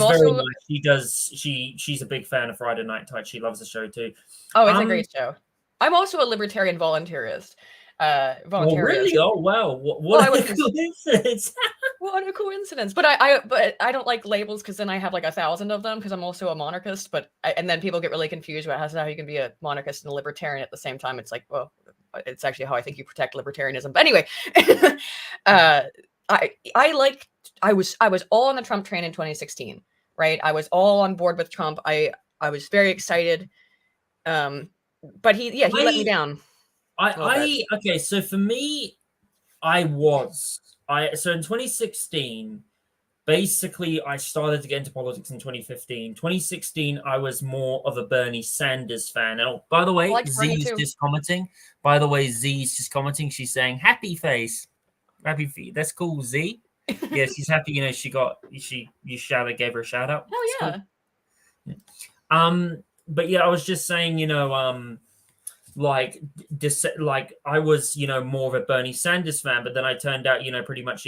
also very nice. She's a big fan of Friday Night Tights. She loves the show too. Oh, it's a great show. I'm also a libertarian voluntarist. Oh, really? Oh, wow. What a coincidence. What a coincidence. But I don't like labels because then I have like 1,000 of them because I'm also a monarchist. And then people get really confused about how you can be a monarchist and a libertarian at the same time. It's like, well, it's actually how I think you protect libertarianism. But anyway, I was all on the Trump train in 2016, right? I was all on board with Trump. I was very excited. But he let me down. Okay, so for me, so in 2016, basically I started to get into politics in 2015. 2016, I was more of a Bernie Sanders fan. And by the way, Z's just commenting. She's saying happy face. Happy feet. That's cool, Z. Yeah, she's happy. You gave her a shout out. Oh yeah. Cool. But yeah, I was just saying, like I was, more of a Bernie Sanders fan, but then I turned out, pretty much,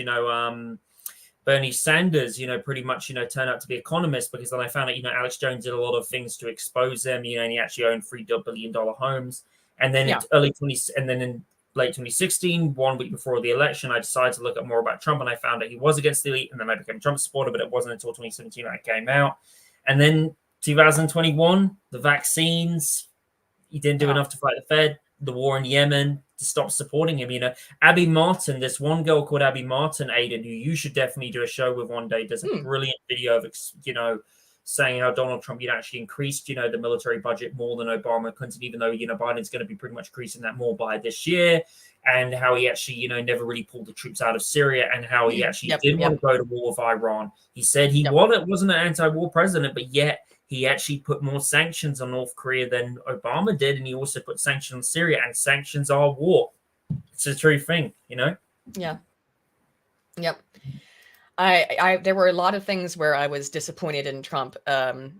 Bernie Sanders, pretty much, turned out to be economist, because then I found out, Alex Jones did a lot of things to expose him, and he actually owned $3 billion homes. And then in late 2016, 1 week before the election, I decided to look up more about Trump, and I found out he was against the elite, and then I became a Trump supporter, but it wasn't until 2017 I came out. And then 2021, the vaccines, he didn't do enough to fight the Fed, the war in Yemen, to stop supporting him. Abby Martin, there's one girl called Abby Martin, Aydin, who you should definitely do a show with one day, does a brilliant video of, saying how Donald Trump, actually increased, the military budget more than Obama, Clinton, even though, Biden's going to be pretty much increasing that more by this year, and how he actually, never really pulled the troops out of Syria, and how he actually did want to go to war with Iran. He said he wasn't an anti-war president, but yet he actually put more sanctions on North Korea than Obama did, and he also put sanctions on Syria, and sanctions are war. It's a true thing, Yeah. Yep. There were a lot of things where I was disappointed in Trump. I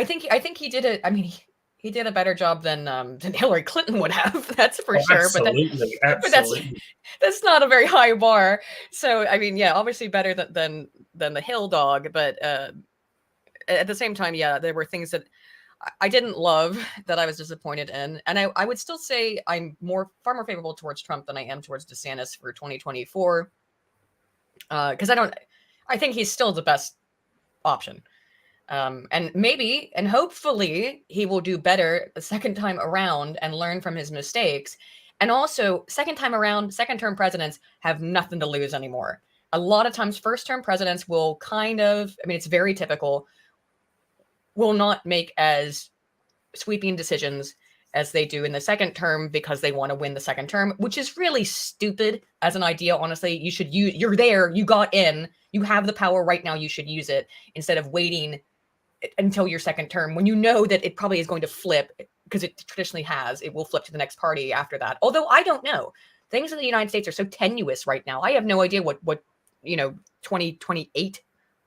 think he did it. I mean, he did a better job than Hillary Clinton would have. That's for sure. Absolutely, but that's not a very high bar. So I mean, yeah, obviously better than the Hill dog. But at the same time, yeah, there were things that I didn't love, that I was disappointed in, and I would still say I'm far more favorable towards Trump than I am towards DeSantis for 2024. Because I think he's still the best option. And maybe, and hopefully, he will do better the second time around and learn from his mistakes. And also, second time around, second-term presidents have nothing to lose anymore. A lot of times, first-term presidents will it's very typical, will not make as sweeping decisions as they do in the second term because they want to win the second term, which is really stupid as an idea. Honestly, you're there, you got in, you have the power right now, you should use it instead of waiting until your second term when you know that it probably is going to flip, because it traditionally has. It will flip to the next party after that. Although I don't know. Things in the United States are so tenuous right now. I have no idea what 2028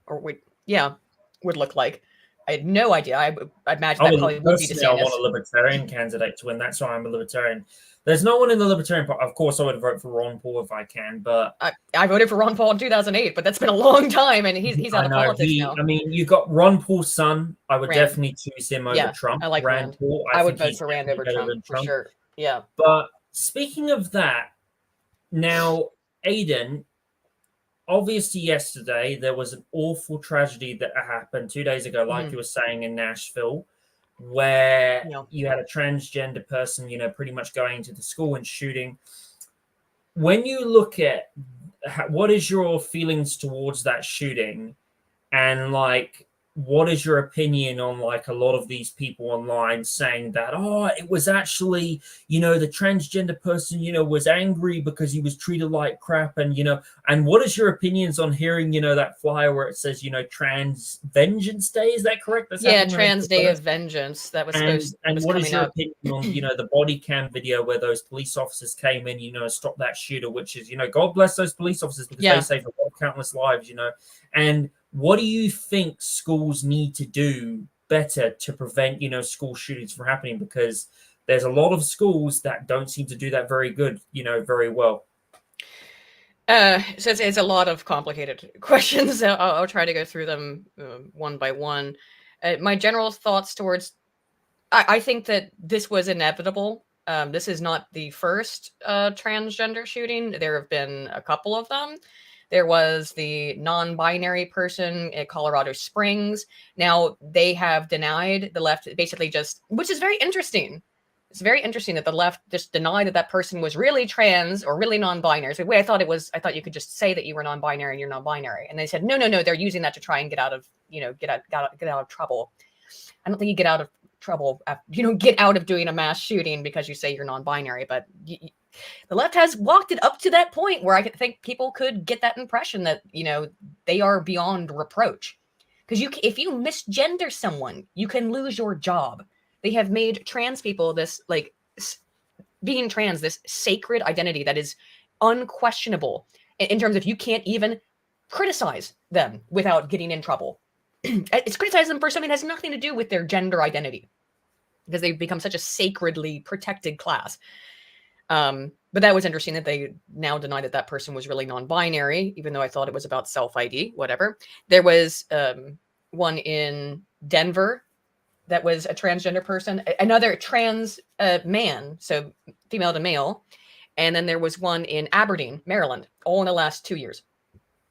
would look like. I had no idea. I imagine that probably would be DeSantis. I want a libertarian candidate to win. That's why I'm a libertarian. There's no one in the libertarian party. Of course, I would vote for Ron Paul if I can, but I voted for Ron Paul in 2008, but that's been a long time, and he's out of politics now. I mean, you got Ron Paul's son. I would definitely choose him over Trump. I like Rand Paul. I would vote for Rand over Trump for sure. Yeah. But speaking of that, now, Aydin, obviously yesterday there was an awful tragedy that happened 2 days ago, like you were saying, in Nashville, where you had a transgender person, pretty much going into the school and shooting. When you look at what is your feelings towards that shooting, and what is your opinion on a lot of these people online saying that, it was actually, the transgender person, was angry because he was treated like crap, and and what is your opinions on hearing, that flyer where it says, Trans Vengeance Day? Is that correct? That's Trans Day of Vengeance. That was supposed. And what is your opinion on, the body cam video where those police officers came in, stopped that shooter, which is, God bless those police officers because they saved a lot of countless lives, and what do you think schools need to do better to prevent, school shootings from happening? Because there's a lot of schools that don't seem to do that very good, very well. So it's a lot of complicated questions. I'll try to go through them one by one. My general thoughts towards, I think that this was inevitable. This is not the first transgender shooting. There have been a couple of them. There was the non-binary person at Colorado Springs. Now, they have denied, the left basically just, which is very interesting. It's very interesting that the left just denied that person was really trans or really non-binary. So the way I thought you could just say that you were non-binary and you're non-binary. And they said, no, they're using that to try and get out of trouble. I don't think you get out of trouble. You don't get out of doing a mass shooting because you say you're non-binary, but the left has walked it up to that point where I think people could get that impression that, they are beyond reproach. Because if you misgender someone, you can lose your job. They have made trans people this, being trans, this sacred identity that is unquestionable in terms of you can't even criticize them without getting in trouble. It's criticizing them for something that has nothing to do with their gender identity because they've become such a sacredly protected class. But that was interesting that they now deny that person was really non-binary, even though I thought it was about self-ID, whatever. There was one in Denver that was a transgender person, another trans man, so female to male. And then there was one in Aberdeen, Maryland, all in the last 2 years.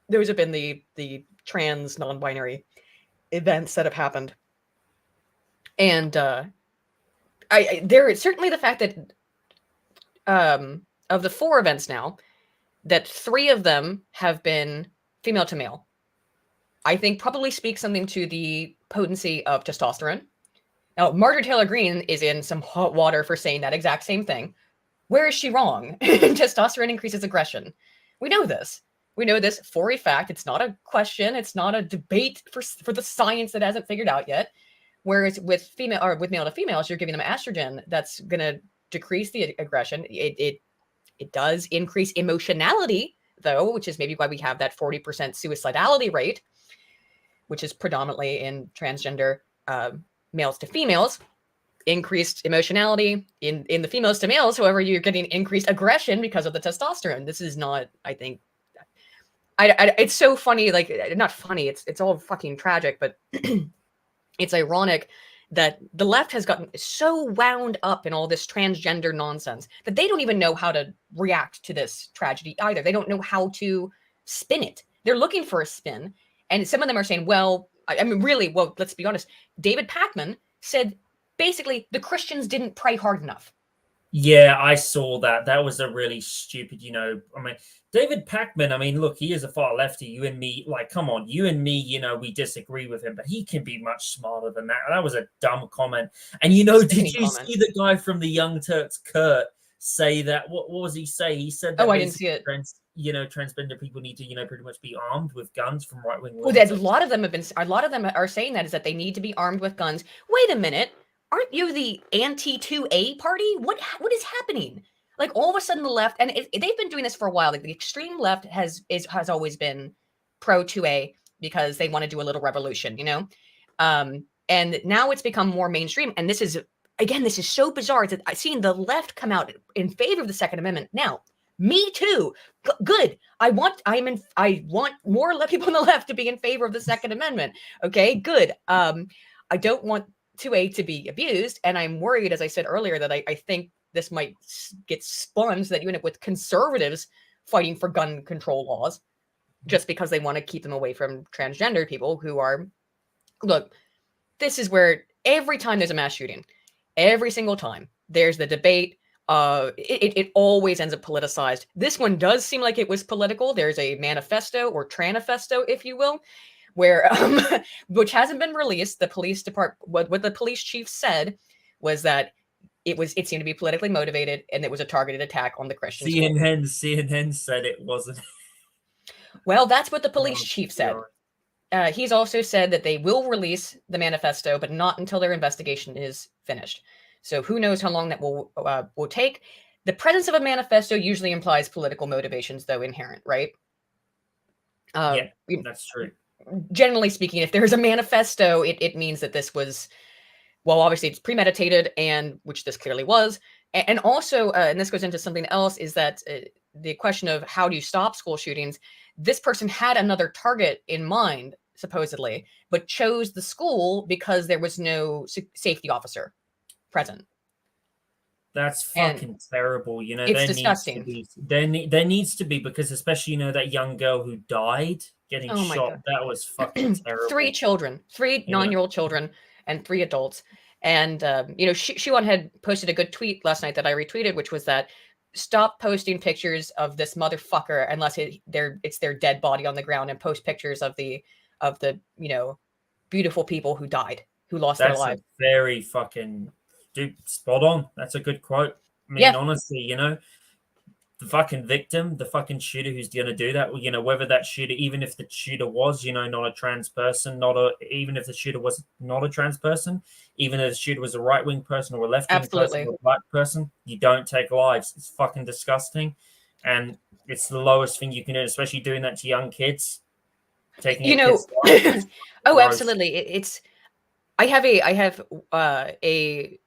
Those have been the trans non-binary events that have happened. And there is certainly the fact that of the 4 events now, that 3 of them have been female to male. I think probably speaks something to the potency of testosterone. Now, Margaret Taylor Greene is in some hot water for saying that exact same thing. Where is she wrong? Testosterone increases aggression. We know this. We know this for a fact. It's not a question. It's not a debate for the science that hasn't figured out yet. Whereas with male to females, you're giving them estrogen that's going to decrease the aggression. It does increase emotionality, though, which is maybe why we have that 40% suicidality rate, which is predominantly in transgender males to females. Increased emotionality in the females to males. However, you're getting increased aggression because of the testosterone. This is not, I think, it's so funny. Like, not funny. It's all fucking tragic, but it's ironic that the left has gotten so wound up in all this transgender nonsense that they don't even know how to react to this tragedy either. They don't know how to spin it. They're looking for a spin. And some of them are saying, well, I mean, really, well, let's be honest. David Pakman said, basically, the Christians didn't pray hard enough. Yeah, I saw that. That was a really stupid, I mean, David Pakman, I mean, look, he is a far lefty. You and me, like, come on, you and me, we disagree with him, but he can be much smarter than that. That was a dumb comment. And, did you see the guy from the Young Turks, Kurt, say that? What was he say? He said that I didn't see it. Transgender people need to, pretty much be armed with guns from right-wing. Well, a lot of them are saying that is that they need to be armed with guns. Wait a minute. Aren't you the anti-2A party? What is happening? Like, all of a sudden the left, and they've been doing this for a while. Like, the extreme left has always been pro 2A because they want to do a little revolution, and now it's become more mainstream. And this is so bizarre that I've seen the left come out in favor of the Second Amendment. Now, me too. Good. I want more people on the left to be in favor of the Second Amendment. Okay, good. I don't want 2A to be abused. And I'm worried, as I said earlier, that I think this might get spun so that you end up with conservatives fighting for gun control laws just because they want to keep them away from transgender people who are, look, this is where every time there's a mass shooting, every single time there's the debate, it always ends up politicized. This one does seem like it was political. There's a manifesto or tranifesto, if you will, where which hasn't been released. The police department, what the police chief said was that it seemed to be politically motivated and it was a targeted attack on the Christian school. CNN said it wasn't. Well, that's what the police chief said. He's also said that they will release the manifesto, but not until their investigation is finished. So who knows how long that will take. The presence of a manifesto usually implies political motivations, though, inherent, right? Yeah, that's true. Generally speaking, if there's a manifesto, it means that this was, well, obviously it's premeditated, and which this clearly was. And also, and this goes into something else, is that the question of how do you stop school shootings, this person had another target in mind, supposedly, but chose the school because there was no safety officer present. That's fucking terrible. It's disgusting. There needs to be, because especially, that young girl who died getting shot. God. That was fucking terrible. 3 children, 3 9-year-old children and 3 adults. And, Shiwan had posted a good tweet last night that I retweeted, which was that stop posting pictures of this motherfucker unless it's their dead body on the ground, and post pictures of the beautiful people who died, who lost their lives. Very fucking... Dude, spot on. That's a good quote. I mean, honestly, the fucking victim, the fucking shooter who's going to do that, whether that shooter, even if the shooter was, not a trans person, even if the shooter was not a trans person, even if the shooter was a right-wing person or a left-wing person or a black person, you don't take lives. It's fucking disgusting. And it's the lowest thing you can do, especially doing that to young kids. Taking oh, absolutely. I have a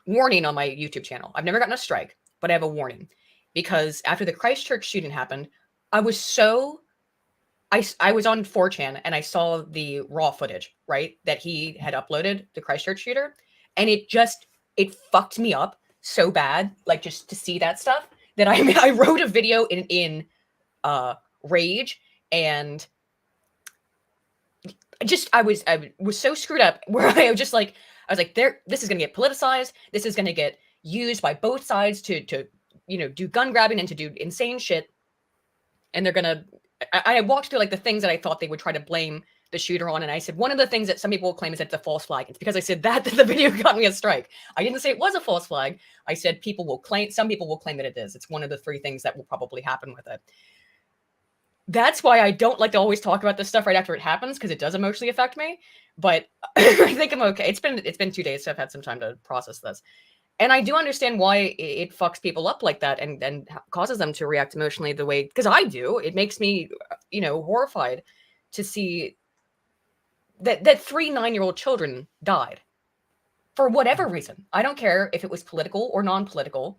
warning on my YouTube channel. I've never gotten a strike, but I have a warning because after the Christchurch shooting happened, I was on 4chan and I saw the raw footage, right, that he had uploaded, the Christchurch shooter, and it fucked me up so bad, like, just to see that stuff, that I wrote a video in rage, and I was so screwed up where I was like, this is going to get politicized. This is going to get used by both sides to do gun grabbing and to do insane shit. And they're going to, I walked through like the things that I thought they would try to blame the shooter on. And I said, one of the things that some people will claim is that it's a false flag. It's because I said that the video got me a strike. I didn't say it was a false flag. I said some people will claim that it is. It's one of the 3 things that will probably happen with it. That's why I don't like to always talk about this stuff right after it happens, because it does emotionally affect me. But I think I'm okay. It's been 2 days, so I've had some time to process this. And I do understand why it fucks people up like that and causes them to react emotionally the way, because I do. It makes me, horrified to see that 3 9-year-old children died for whatever reason. I don't care if it was political or non-political.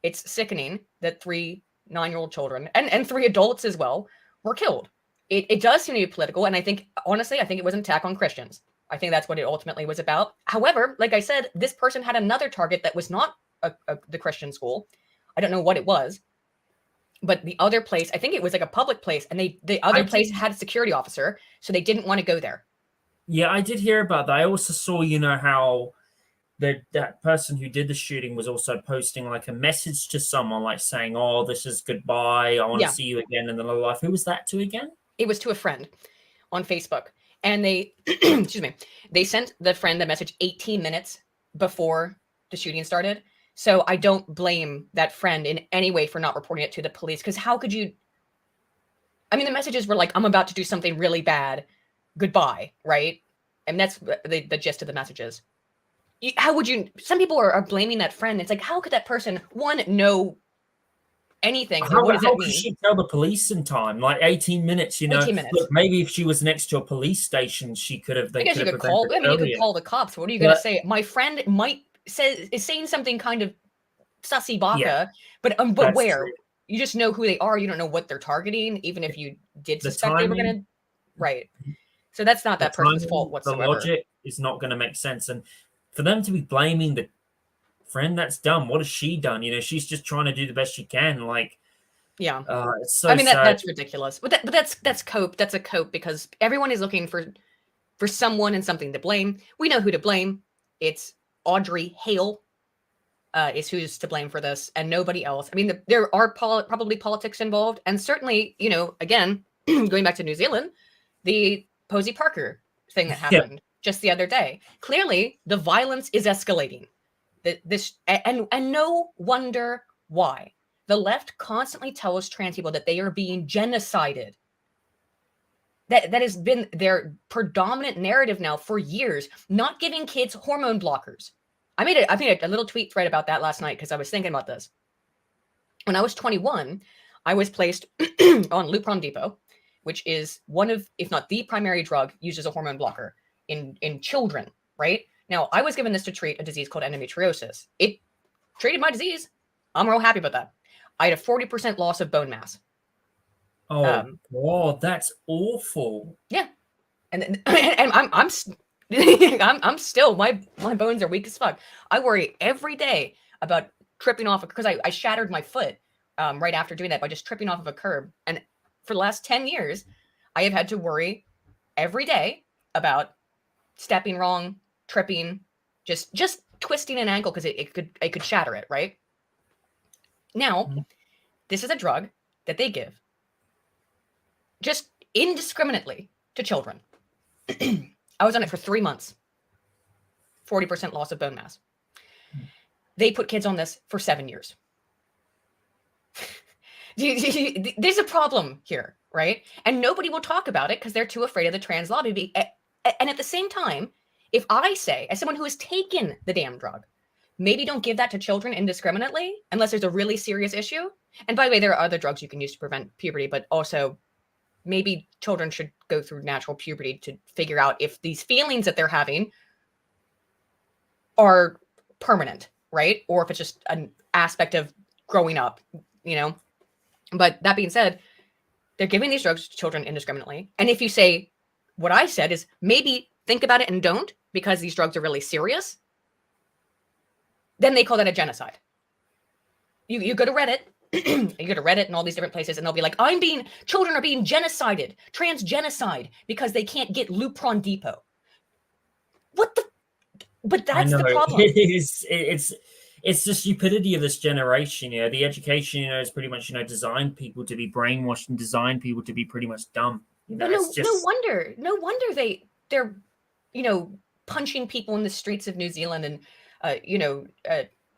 It's sickening that 3 9-year-old children and 3 adults as well were killed. It does seem to be political. And I think, honestly, it was an attack on Christians. I think that's what it ultimately was about. However, like I said, this person had another target that was not the Christian school. I don't know what it was, but the other place, I think it was like a public place, and the other place had a security officer, so they didn't want to go there. Yeah, I did hear about that. I also saw, how that person who did the shooting was also posting like a message to someone, like saying, "Oh, this is goodbye. I want to see you again in another life." Who was that to again? It was to a friend on Facebook. And they, excuse me, they sent the friend the message 18 minutes before the shooting started. So I don't blame that friend in any way for not reporting it to the police. Because how could you? I mean, the messages were like, "I'm about to do something really bad. Goodbye," right? And that's the gist of the messages. How would you? Some people are blaming that friend. It's like, how could that person, one, know anything? What does that mean? Could she tell the police in time? Like 18 minutes, 18 minutes. Look, maybe if she was next to a police station, she could have. I guess you could call. I mean, you could call the cops. What are you going to say? My friend is saying something kind of sussy baka, but where? True. You just know who they are. You don't know what they're targeting, even if you did suspect they were going to. Right. So that's not that person's fault whatsoever. The logic is not going to make sense, and for them to be blaming the friend, that's dumb. What has she done? She's just trying to do the best she can. Like, yeah. It's so. I mean, that's ridiculous. But that's cope. That's a cope, because everyone is looking for someone and something to blame. We know who to blame. It's Audrey Hale. Is who's to blame for this, and nobody else. I mean, there are probably politics involved, and certainly, again, going back to New Zealand, the Posey Parker thing that happened just the other day. Clearly, the violence is escalating. And no wonder why. The left constantly tells trans people that they are being genocided. That has been their predominant narrative now for years. Not giving kids hormone blockers. I made a little tweet thread about that last night because I was thinking about this. When I was 21, I was placed on Lupron Depot, which is one of, if not the primary drug used as a hormone blocker in children, right? Now, I was given this to treat a disease called endometriosis. It treated my disease. I'm real happy about that. I had a 40% loss of bone mass. Oh, God, that's awful. Yeah. And I'm still, my bones are weak as fuck. I worry every day about tripping off, because I shattered my foot right after doing that by just tripping off of a curb. And for the last 10 years, I have had to worry every day about stepping wrong, tripping, just twisting an ankle because it could shatter it, right? Now, this is a drug that they give just indiscriminately to children. I was on it for 3 months. 40% loss of bone mass. They put kids on this for 7 years. There's a problem here, right? And nobody will talk about it because they're too afraid of the trans lobby. And at the same time, if I say, as someone who has taken the damn drug, maybe don't give that to children indiscriminately unless there's a really serious issue. And by the way, there are other drugs you can use to prevent puberty, but also maybe children should go through natural puberty to figure out if these feelings that they're having are permanent, right? Or if it's just an aspect of growing up, But that being said, they're giving these drugs to children indiscriminately. And if you say, what I said is maybe think about it and don't, because these drugs are really serious, then they call that a genocide. You go to Reddit, you go to Reddit and all these different places, and they'll be like, children are being genocided, trans genocide, because they can't get Lupron Depot. But that's the problem. It's it's the stupidity of this generation. The education, is pretty much, designed people to be brainwashed and designed people to be pretty much dumb. But It's just no wonder they're punching people in the streets of New Zealand and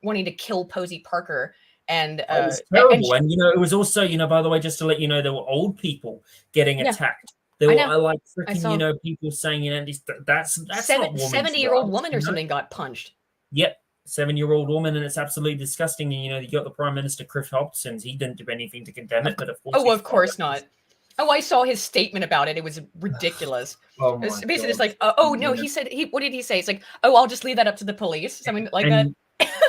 wanting to kill Posey Parker. And it was terrible. And it was also, by the way, just to let you know, there were old people getting attacked. There were like freaking, people saying, that's not 70-year-old woman or something got punched. Yep. 7-year-old woman, and it's absolutely disgusting. And you got the Prime Minister Chris Hopkins. He didn't do anything to condemn it, but of course, of course not. Oh, I saw his statement about it. It was ridiculous. It's basically just like, no, he said what did he say? It's like, I'll just leave that up to the police, something like that.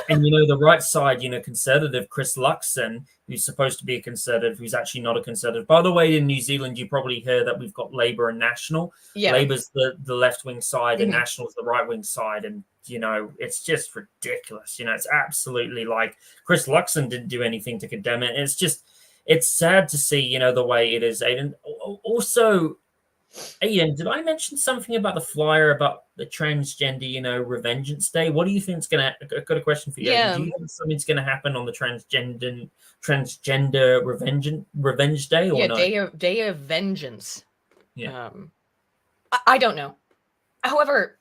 And the right side, conservative Chris Luxon, who's supposed to be a conservative, who's actually not a conservative. By the way, in New Zealand, you probably heard that we've got Labour and National. Yeah. Labour's the left-wing side, and National's the right-wing side, and it's just ridiculous. It's absolutely like Chris Luxon didn't do anything to condemn it. It's sad to see, the way it is, Aydin. Also, Aydin, did I mention something about the flyer about the transgender, Revengeance Day? What do you think is going to? I've got a question for you. Yeah. Do you think something's going to happen on the transgender revenge day? Or no? Day of vengeance. Yeah. I don't know. However,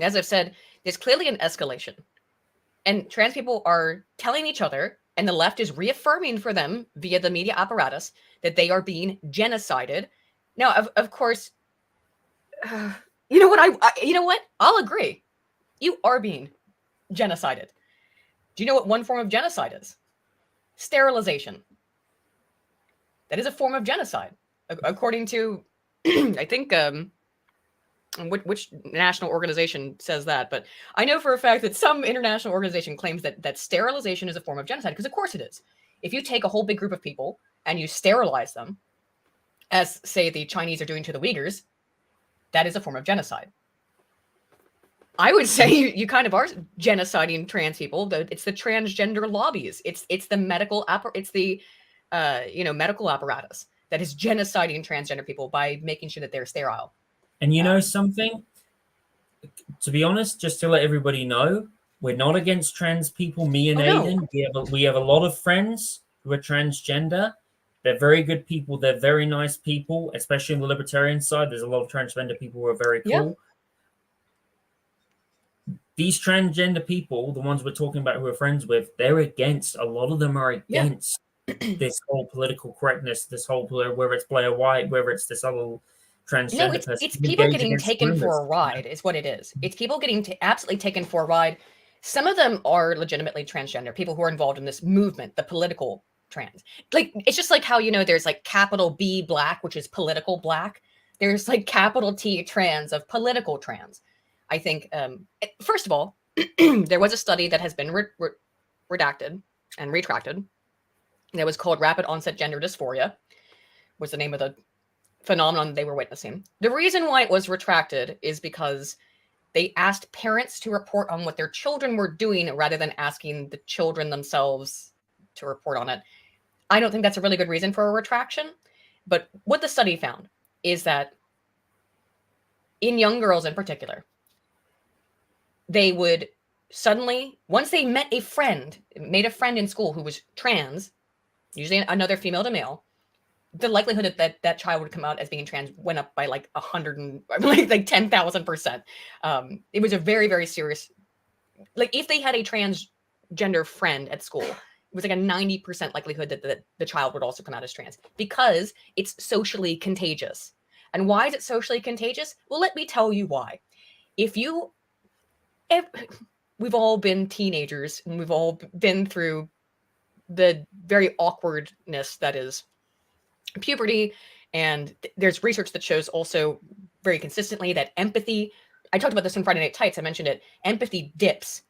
as I've said, there's clearly an escalation, and trans people are telling each other, and the left is reaffirming for them via the media apparatus that they are being genocided. Now, of course, you know what? I'll agree. You are being genocided. Do you know what one form of genocide is? Sterilization. That is a form of genocide, according to, I think, which national organization says that, but I know for a fact that some international organization claims that sterilization is a form of genocide, because of course it is. If you take a whole big group of people and you sterilize them, as, say, the Chinese are doing to the Uyghurs, that is a form of genocide. I would say you kind of are genociding trans people. It's the transgender lobbies. It's the medical medical apparatus that is genociding transgender people by making sure that they're sterile. And something? To be honest, just to let everybody know, we're not against trans people. Me and Aydin, we have a lot of friends who are transgender. They're very good people. They're very nice people, especially on the libertarian side. There's a lot of transgender people who are very cool. Yeah. These transgender people, the ones we're talking about who we're friends with, they're against. A lot of them are against this whole political correctness, this whole, whether it's Blair White, whether it's this other transgender person. It's people getting taken for a ride is what it is. It's people getting absolutely taken for a ride. Some of them are legitimately transgender, people who are involved in this movement, the political trans. Like, it's just like how, there's like capital B Black, which is political Black. There's like capital T trans of political trans. I think, first of all, there was a study that has been redacted and retracted that was called Rapid Onset Gender Dysphoria, was the name of the phenomenon they were witnessing. The reason why it was retracted is because they asked parents to report on what their children were doing rather than asking the children themselves to report on it. I don't think that's a really good reason for a retraction, but what the study found is that in young girls in particular, they would suddenly, once they made a friend in school who was trans, usually another female to male, the likelihood that child would come out as being trans went up by like 10,000%. It was a very, very serious, like if they had a transgender friend at school, it was like a 90% likelihood that the child would also come out as trans, because it's socially contagious. And why is it socially contagious? Well, let me tell you why. We've all been teenagers, and we've all been through the very awkwardness that is puberty, and there's research that shows also very consistently that empathy, I talked about this in Friday Night Tights, I mentioned it, empathy dips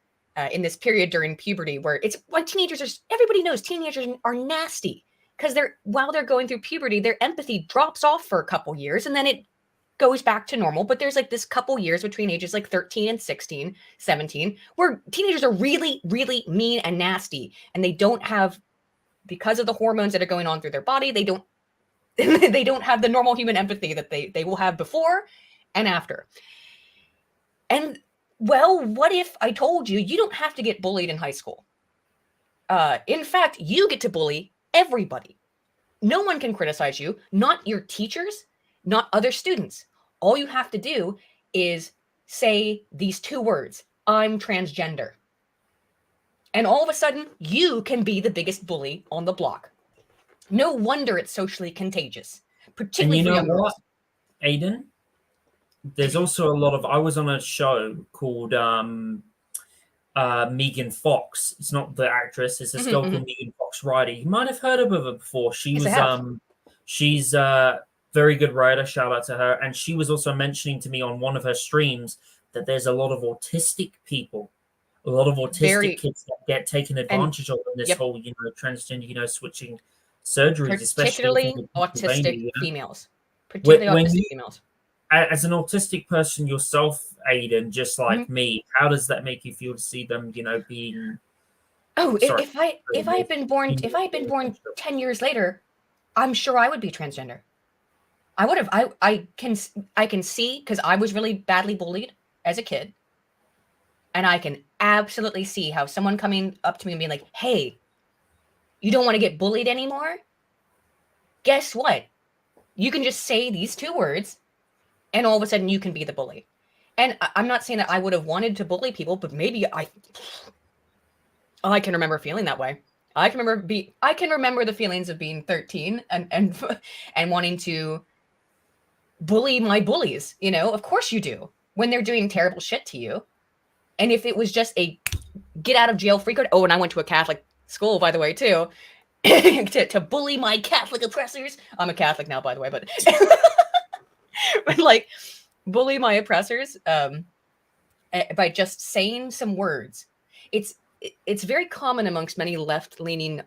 in this period during puberty, where it's like everybody knows teenagers are nasty, because while they're going through puberty, their empathy drops off for a couple years and then it goes back to normal. But there's like this couple years between ages like 13 and 16, 17, where teenagers are really, really mean and nasty, and they don't have, because of the hormones that are going on through their body, they don't have the normal human empathy that they will have before and after. And well, what if I told you don't have to get bullied in high school? In fact, you get to bully everybody. No one can criticize you, not your teachers, not other students. All you have to do is say these 2 words, I'm transgender. And all of a sudden, you can be the biggest bully on the block. No wonder it's socially contagious, particularly And you for know young girls. what, Aiden? There's also a lot of, I was on a show called Megan Fox. It's not the actress, it's this girl called Megan Fox Ryder. You might have heard of her before. She's a very good writer, shout out to her. And she was also mentioning to me on one of her streams that there's a lot of autistic people, a lot of autistic kids that get taken advantage of in this whole, transgender, switching surgeries, particularly autistic females. Particularly autistic females. As an autistic person yourself, Aiden, just like me, how does that make you feel to see them, being? Oh, if I had been born 10 years later, I'm sure I would be transgender. I would have. I can see, because I was really badly bullied as a kid, and I can absolutely see how someone coming up to me and being like, "Hey, you don't want to get bullied anymore? Guess what? You can just say these 2 words, and all of a sudden you can be the bully." And I'm not saying that I would have wanted to bully people, but maybe I can remember feeling that way. I can remember the feelings of being 13 and wanting to bully my bullies. Of course you do, when they're doing terrible shit to you. And if it was just a get out of jail free card. Oh, and I went to a Catholic school, by the way, too, to bully my Catholic oppressors. I'm a Catholic now, by the way, but but like bully my oppressors by just saying some words. It's very common amongst many left-leaning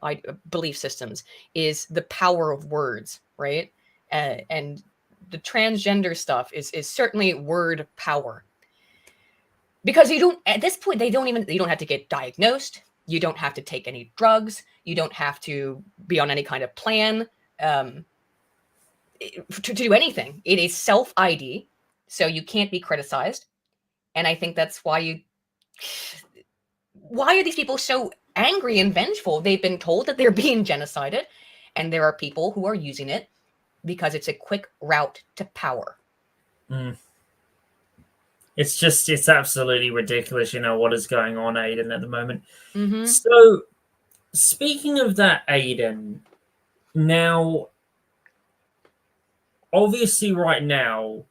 belief systems is the power of words, right? And the transgender stuff is certainly word power. Because at this point, you don't have to get diagnosed. You don't have to take any drugs. You don't have to be on any kind of plan to do anything. It is self-ID, so you can't be criticized. And I think that's why are these people so angry and vengeful? They've been told that they're being genocided, and there are people who are using it because it's a quick route to power. It's absolutely ridiculous, what is going on, Aiden, at the moment. So, speaking of that, Aiden, now, obviously right now,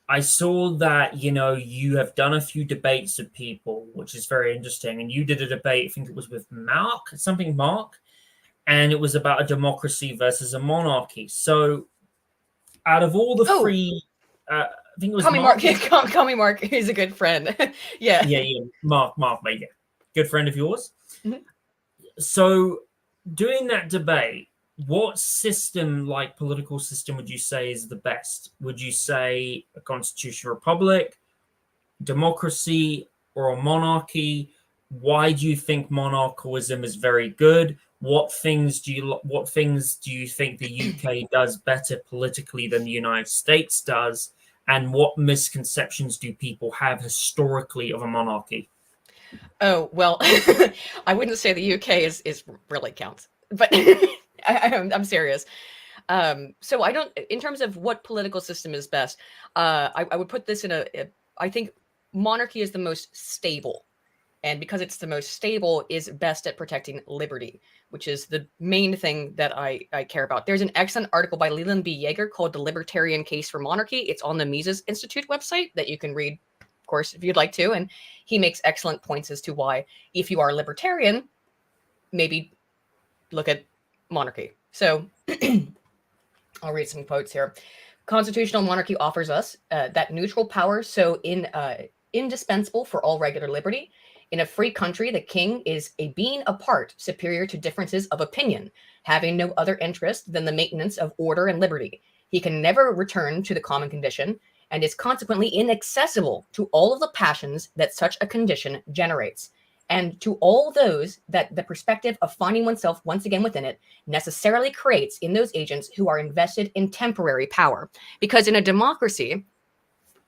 I saw that, you have done a few debates with people, which is very interesting. And you did a debate, I think it was with Mark, and it was about a democracy versus a monarchy. So out of all the free... I think it was Mark. Call me Mark. He's a good friend. Yeah. Mark, mate. Yeah. Good friend of yours. So doing that debate, what system, like political system, would you say is the best? Would you say a constitutional republic, democracy, or a monarchy? Why do you think monarchism is very good? What things do you think the UK does better politically than the United States does? And what misconceptions do people have historically of a monarchy? Oh, well, I wouldn't say the UK is really counts, but I'm serious. So I don't, in terms of what political system is best, I would put this I think monarchy is the most stable. And because it's the most stable, is best at protecting liberty, which is the main thing that I care about. There's an excellent article by Leland B. Yeager called The Libertarian Case for Monarchy. It's on the Mises Institute website that you can read, of course, if you'd like to. And he makes excellent points as to why, if you are a libertarian, maybe look at monarchy. So I'll read some quotes here. Constitutional monarchy offers us that neutral power so indispensable for all regular liberty. In a free country, the king is a being apart, superior to differences of opinion, having no other interest than the maintenance of order and liberty. He can never return to the common condition, and is consequently inaccessible to all of the passions that such a condition generates, and to all those that the perspective of finding oneself once again within it necessarily creates in those agents who are invested in temporary power. Because in a democracy,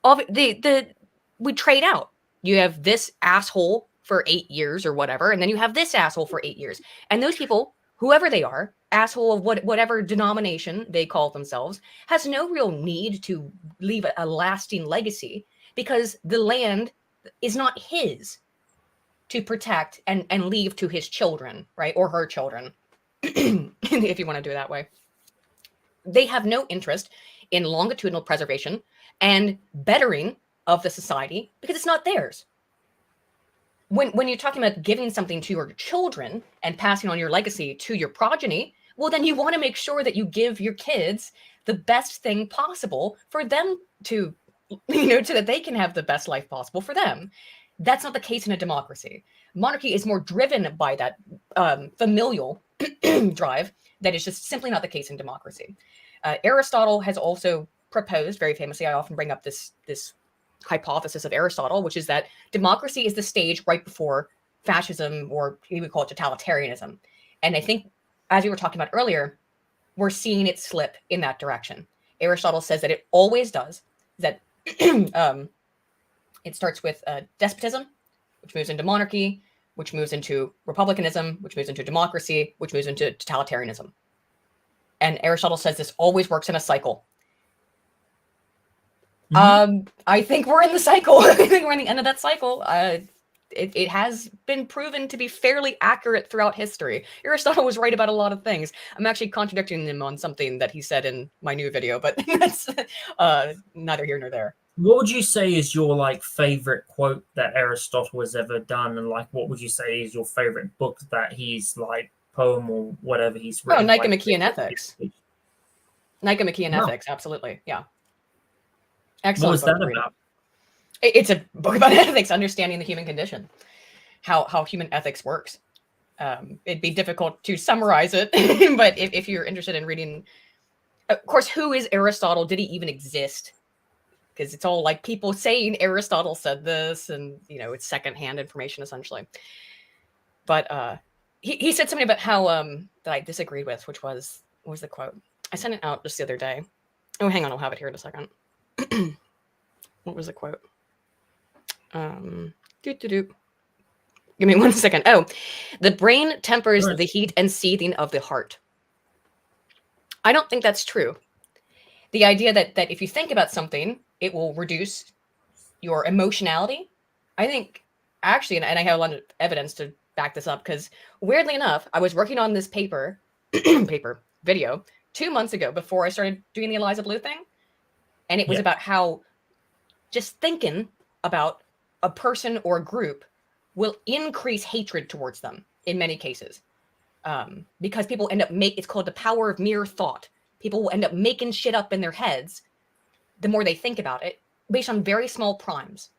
we trade out. You have this asshole for 8 years or whatever, and then you have this asshole for 8 years. And those people, whoever they are, asshole of whatever denomination they call themselves, has no real need to leave a lasting legacy, because the land is not his to protect and leave to his children, right? Or her children, if you want to do it that way. They have no interest in longitudinal preservation and bettering of the society, because it's not theirs. When you're talking about giving something to your children and passing on your legacy to your progeny, well, then you want to make sure that you give your kids the best thing possible for them to, so that they can have the best life possible for them. That's not the case in a democracy. Monarchy is more driven by that familial drive. That is just simply not the case in democracy. Aristotle has also proposed, very famously, I often bring up this hypothesis of Aristotle, which is that democracy is the stage right before fascism, or we would call it totalitarianism. And I think, as we were talking about earlier, we're seeing it slip in that direction. Aristotle says that it always does, that it starts with despotism, which moves into monarchy, which moves into republicanism, which moves into democracy, which moves into totalitarianism. And Aristotle says this always works in a cycle. I think we're in the cycle. I think we're in the end of that cycle. It has been proven to be fairly accurate throughout history. Aristotle was right about a lot of things. I'm actually contradicting him on something that he said in my new video, but that's neither here nor there. What would you say is your like favorite quote that Aristotle has ever done, and like what would you say is your favorite book that he's like poem or whatever he's written? Nicomachean Ethics. Nicomachean Ethics, absolutely, yeah. Excellent. What was that about? It's a book about ethics, understanding the human condition, how human ethics works. It'd be difficult to summarize it, but if you're interested in reading, of course, who is Aristotle? Did he even exist? Because it's all like people saying Aristotle said this, and it's secondhand information essentially. But he said something about how that I disagreed with, which was, what was the quote? I sent it out just the other day. Oh, hang on, I'll have it here in a second. What was the quote? Give me 1 second. Oh, the brain tempers the heat and seething of the heart. I don't think that's true. The idea that if you think about something, it will reduce your emotionality. I think actually, and I have a lot of evidence to back this up, because weirdly enough, I was working on this video 2 months ago before I started doing the Eliza Blue thing. And it was about how just thinking about a person or a group will increase hatred towards them in many cases. Because people end up it's called the power of mere thought. People will end up making shit up in their heads the more they think about it, based on very small primes.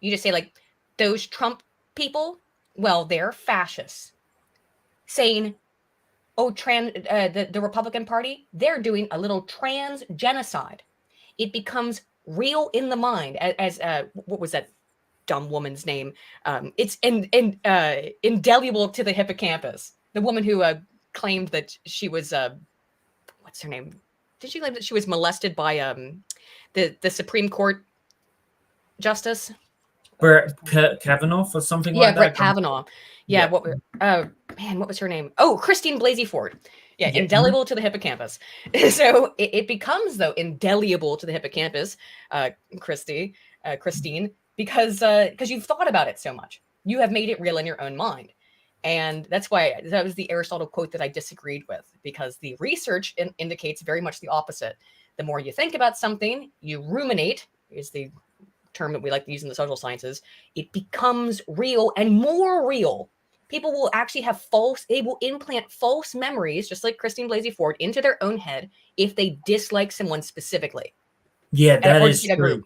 You just say, like, those Trump people, well, they're fascists. Saying, oh, the Republican Party, they're doing a little trans genocide. It becomes real in the mind, as what was that dumb woman's name? It's indelible to the hippocampus. The woman who claimed that she was what's her name? Did she claim that she was molested by the Supreme Court justice? Brett Kavanaugh or something like that? Yeah, Brett Kavanaugh. Yeah, what was her name? Oh, Christine Blasey Ford. Yeah, indelible to the hippocampus. So it becomes, though, indelible to the hippocampus, Christine, because you've thought about it so much. You have made it real in your own mind. And that's why that was the Aristotle quote that I disagreed with, because the research indicates very much the opposite. The more you think about something, you ruminate, is the term that we like to use in the social sciences, it becomes real and more real. People will actually have they will implant false memories, just like Christine Blasey Ford, into their own head if they dislike someone specifically. Yeah, that is true.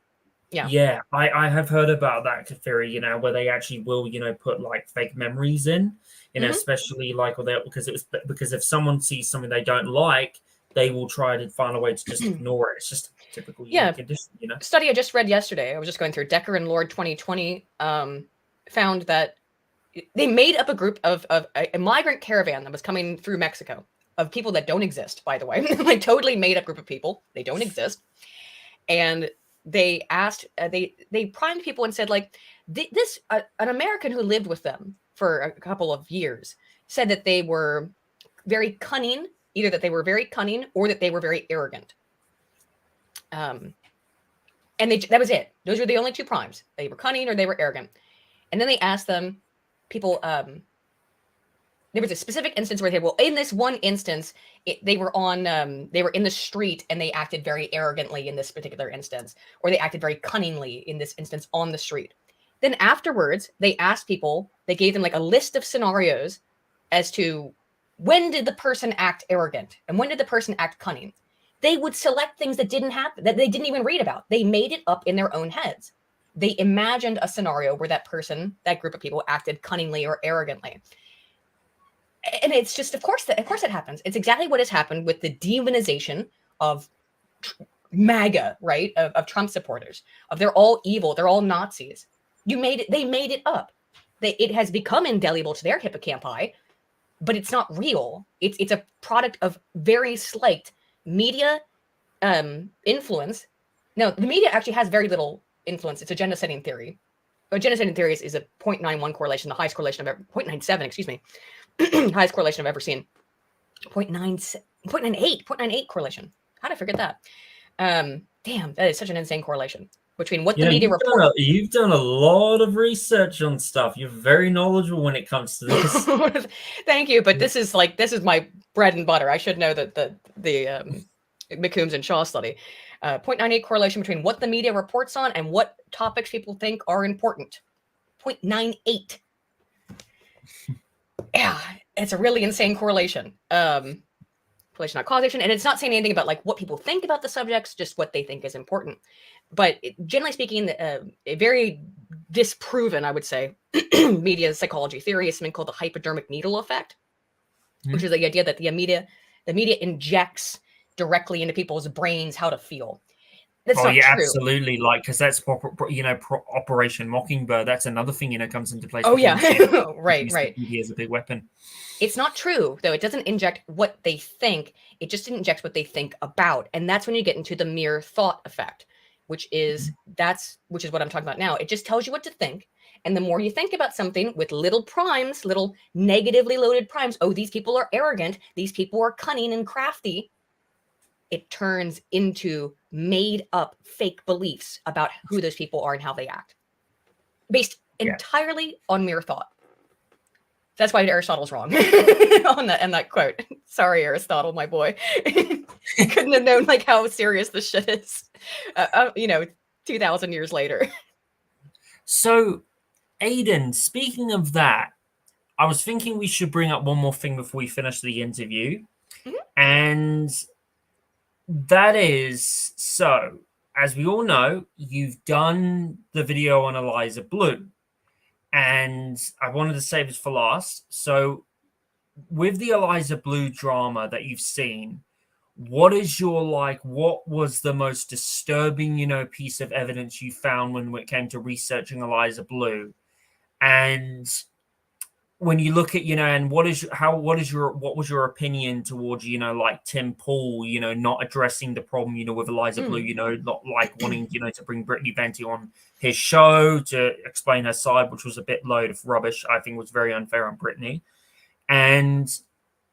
Yeah, I have heard about that theory, where they actually will, put like fake memories in, especially like because if someone sees something they don't like, they will try to find a way to just ignore it. It's just a typical human condition, Study I just read yesterday, I was just going through Decker and Lord 2020, found that they made up a group of a migrant caravan that was coming through Mexico, of people that don't exist, by the way. Like, totally made up group of people. They don't exist. And they asked, they primed people and said, like, an American who lived with them for a couple of years said that they were very cunning, either that they were very cunning or that they were very arrogant. And that was it. Those were the only two primes. They were cunning or they were arrogant. And then they asked them, people, there was a specific instance where they, well, in this one instance, they were in the street and they acted very arrogantly in this particular instance, or they acted very cunningly in this instance on the street. Then afterwards, they asked people, they gave them like a list of scenarios as to when did the person act arrogant and when did the person act cunning. They would select things that didn't happen, that they didn't even read about. They made it up in their own heads. They imagined a scenario where that person, that group of people, acted cunningly or arrogantly. And it's just, of course it happens. It's exactly what has happened with the demonization of MAGA, right? Of Trump supporters, of they're all evil, they're all Nazis. They made it up. It has become indelible to their hippocampi, but it's not real. It's a product of very slight media influence. No, the media actually has very little influence. It's a agenda setting theory. Agenda setting theory is a 0.91 correlation, the highest correlation I've ever, 0.97, excuse me, highest correlation I've ever seen. 0.98 correlation. How did I forget that? Damn, that is such an insane correlation between what the media report. You've done a lot of research on stuff. You're very knowledgeable when it comes to this. Thank you, but this is my bread and butter. I should know that the McCombs and Shaw study. 0.98 correlation between what the media reports on and what topics people think are important. 0.98. Yeah, it's a really insane correlation. Correlation, not causation. And it's not saying anything about like what people think about the subjects, just what they think is important. But generally speaking, a very disproven, I would say, media psychology theory is something called the hypodermic needle effect, which is the idea that the media injects directly into people's brains how to feel. That's not true. Absolutely. Like, because that's Operation Mockingbird. That's another thing, comes into place. Oh yeah, right. Media is a big weapon. It's not true though. It doesn't inject what they think. It just injects what they think about, and that's when you get into the mere thought effect, which is what I'm talking about now. It just tells you what to think, and the more you think about something with little primes, little negatively loaded primes. Oh, these people are arrogant. These people are cunning and crafty. It turns into made up fake beliefs about who those people are and how they act, based entirely on mere thought. That's why Aristotle's wrong on that quote. Sorry, Aristotle, my boy. You couldn't have known like how serious this shit is, 2,000 years later. So, Aydin, speaking of that, I was thinking we should bring up one more thing before we finish the interview. Mm-hmm. And that is, so, as we all know, you've done the video on Eliza Blue. And I wanted to save this for last. So, with the Eliza Blue drama that you've seen, what was the most disturbing, piece of evidence you found when it came to researching Eliza Blue? And when you look at, and what was your opinion towards, like Tim Pool, not addressing the problem, with Eliza Blue, not like wanting, to bring Brittany Venti on his show to explain her side, which was a bit load of rubbish. I think was very unfair on Brittany. And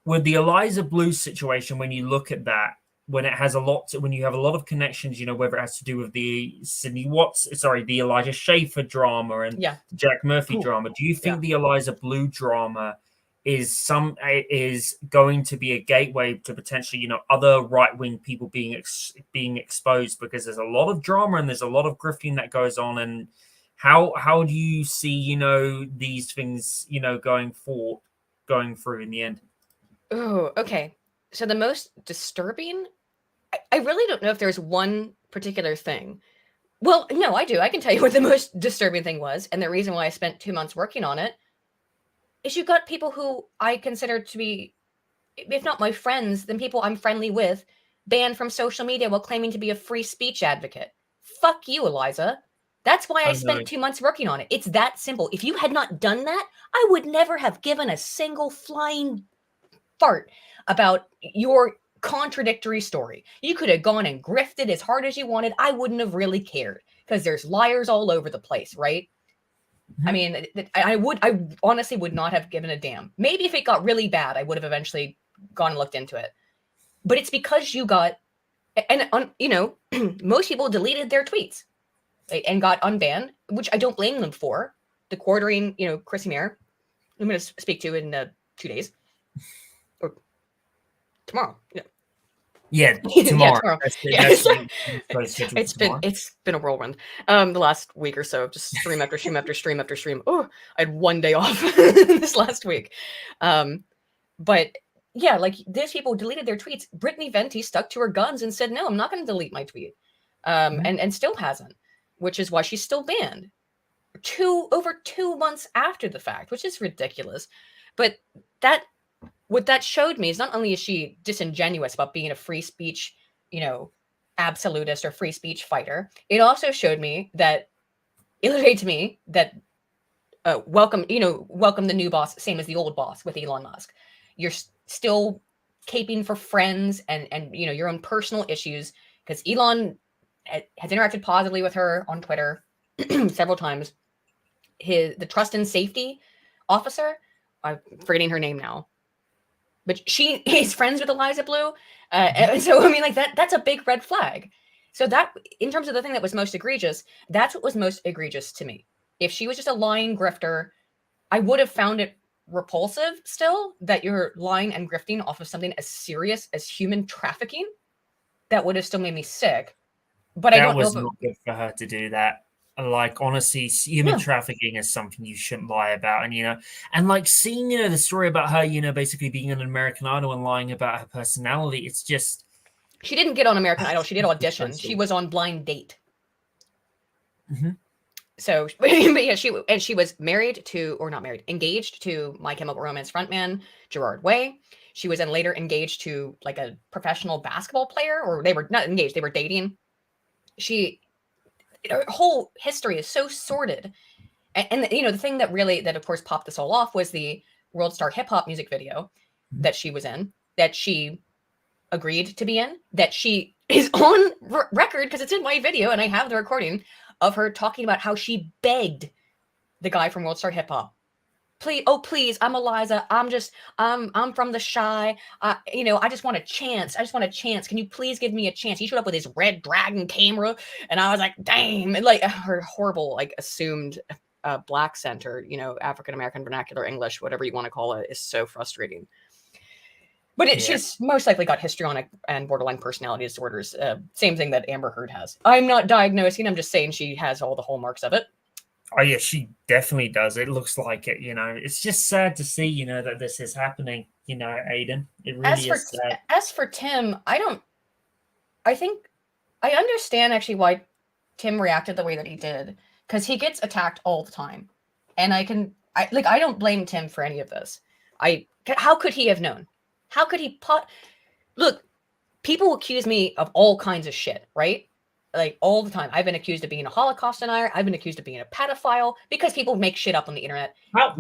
with the Eliza Blue situation, when you look at that, when you have a lot of connections, whether it has to do with the the Elijah Schaffer drama and the Jack Murphy drama, do you think the Eliza Blue drama is going to be a gateway to potentially, other right-wing people being exposed? Because there's a lot of drama and there's a lot of grifting that goes on. And how do you see, these things, going through in the end? Oh, okay. So the most disturbing, I really don't know if there's one particular thing. Well, no, I do. I can tell you what the most disturbing thing was. And the reason why I spent 2 months working on it is you got people who I consider to be, if not my friends, then people I'm friendly with, banned from social media while claiming to be a free speech advocate. Fuck you, Eliza. That's why I spent 2 months working on it. It's that simple. If you had not done that, I would never have given a single flying fart about your contradictory story. You could have gone and grifted as hard as you wanted. I wouldn't have really cared because there's liars all over the place, right? I mean, I honestly would not have given a damn. Maybe if it got really bad, I would have eventually gone and looked into it. But it's because you got, and you know, most people deleted their tweets, right, and got unbanned, which I don't blame them for. The quartering, you know, Chrissy Mayer, I'm going to speak to in 2 days or tomorrow. Yeah, Yeah, tomorrow. tomorrow. It's been a whirlwind. The last week or so, just stream after stream after stream after stream. Oh, I had 1 day off this last week. But yeah, like these people deleted their tweets. Brittany Venti stuck to her guns and said, "No, I'm not going to delete my tweet," and still hasn't, which is why she's still banned. Over 2 months after the fact, which is ridiculous. But what that showed me is not only is she disingenuous about being a free speech, you know, absolutist or free speech fighter, it also showed me that, illustrated to me that welcome the new boss, same as the old boss with Elon Musk. You're still caping for friends and you know, your own personal issues, because Elon has interacted positively with her on Twitter several times. The trust and safety officer, I'm forgetting her name now, but she is friends with Eliza Blue. And so, I mean, like that's a big red flag. So that, in terms of the thing that was most egregious, that's what was most egregious to me. If she was just a lying grifter, I would have found it repulsive still that you're lying and grifting off of something as serious as human trafficking. That would have still made me sick. But I don't know if it was not good for her to do that. Like, honestly, human trafficking is something you shouldn't lie about. And, you know, and like seeing, you know, the story about her, you know, basically being an American Idol and lying about her personality, it's just. She didn't get on American Idol. She did audition. She was on Blind Date. So, but yeah, she was married to, or not married, engaged to My Chemical Romance frontman Gerard Way. She was then later engaged to like a professional basketball player, or they were not engaged, they were dating. Her whole history is so sordid. And you know, the thing that of course popped this all off was the World Star Hip Hop music video that she was in, that she agreed to be in, that she is on record, because it's in my video and I have the recording of her talking about how she begged the guy from World Star Hip Hop, please, I'm Eliza. I'm from the Shy. You know, I just want a chance. Can you please give me a chance? He showed up with his red dragon camera, and I was like, damn. And like her horrible, like assumed black center, you know, African American vernacular English, whatever you want to call it, is so frustrating. But she's most likely got histrionic and borderline personality disorders. Same thing that Amber Heard has. I'm not diagnosing. I'm just saying she has all the hallmarks of it. Oh, yeah, she definitely does. It looks like it, you know. It's just sad to see, you know, that this is happening, you know, Aydin. It really is sad. As for Tim, I think I understand actually why Tim reacted the way that he did, because he gets attacked all the time. And I don't blame Tim for any of this. How could he have known? How could he look, people accuse me of all kinds of shit, right? Like all the time. I've been accused of being a Holocaust denier. I've been accused of being a pedophile, because people make shit up on the internet.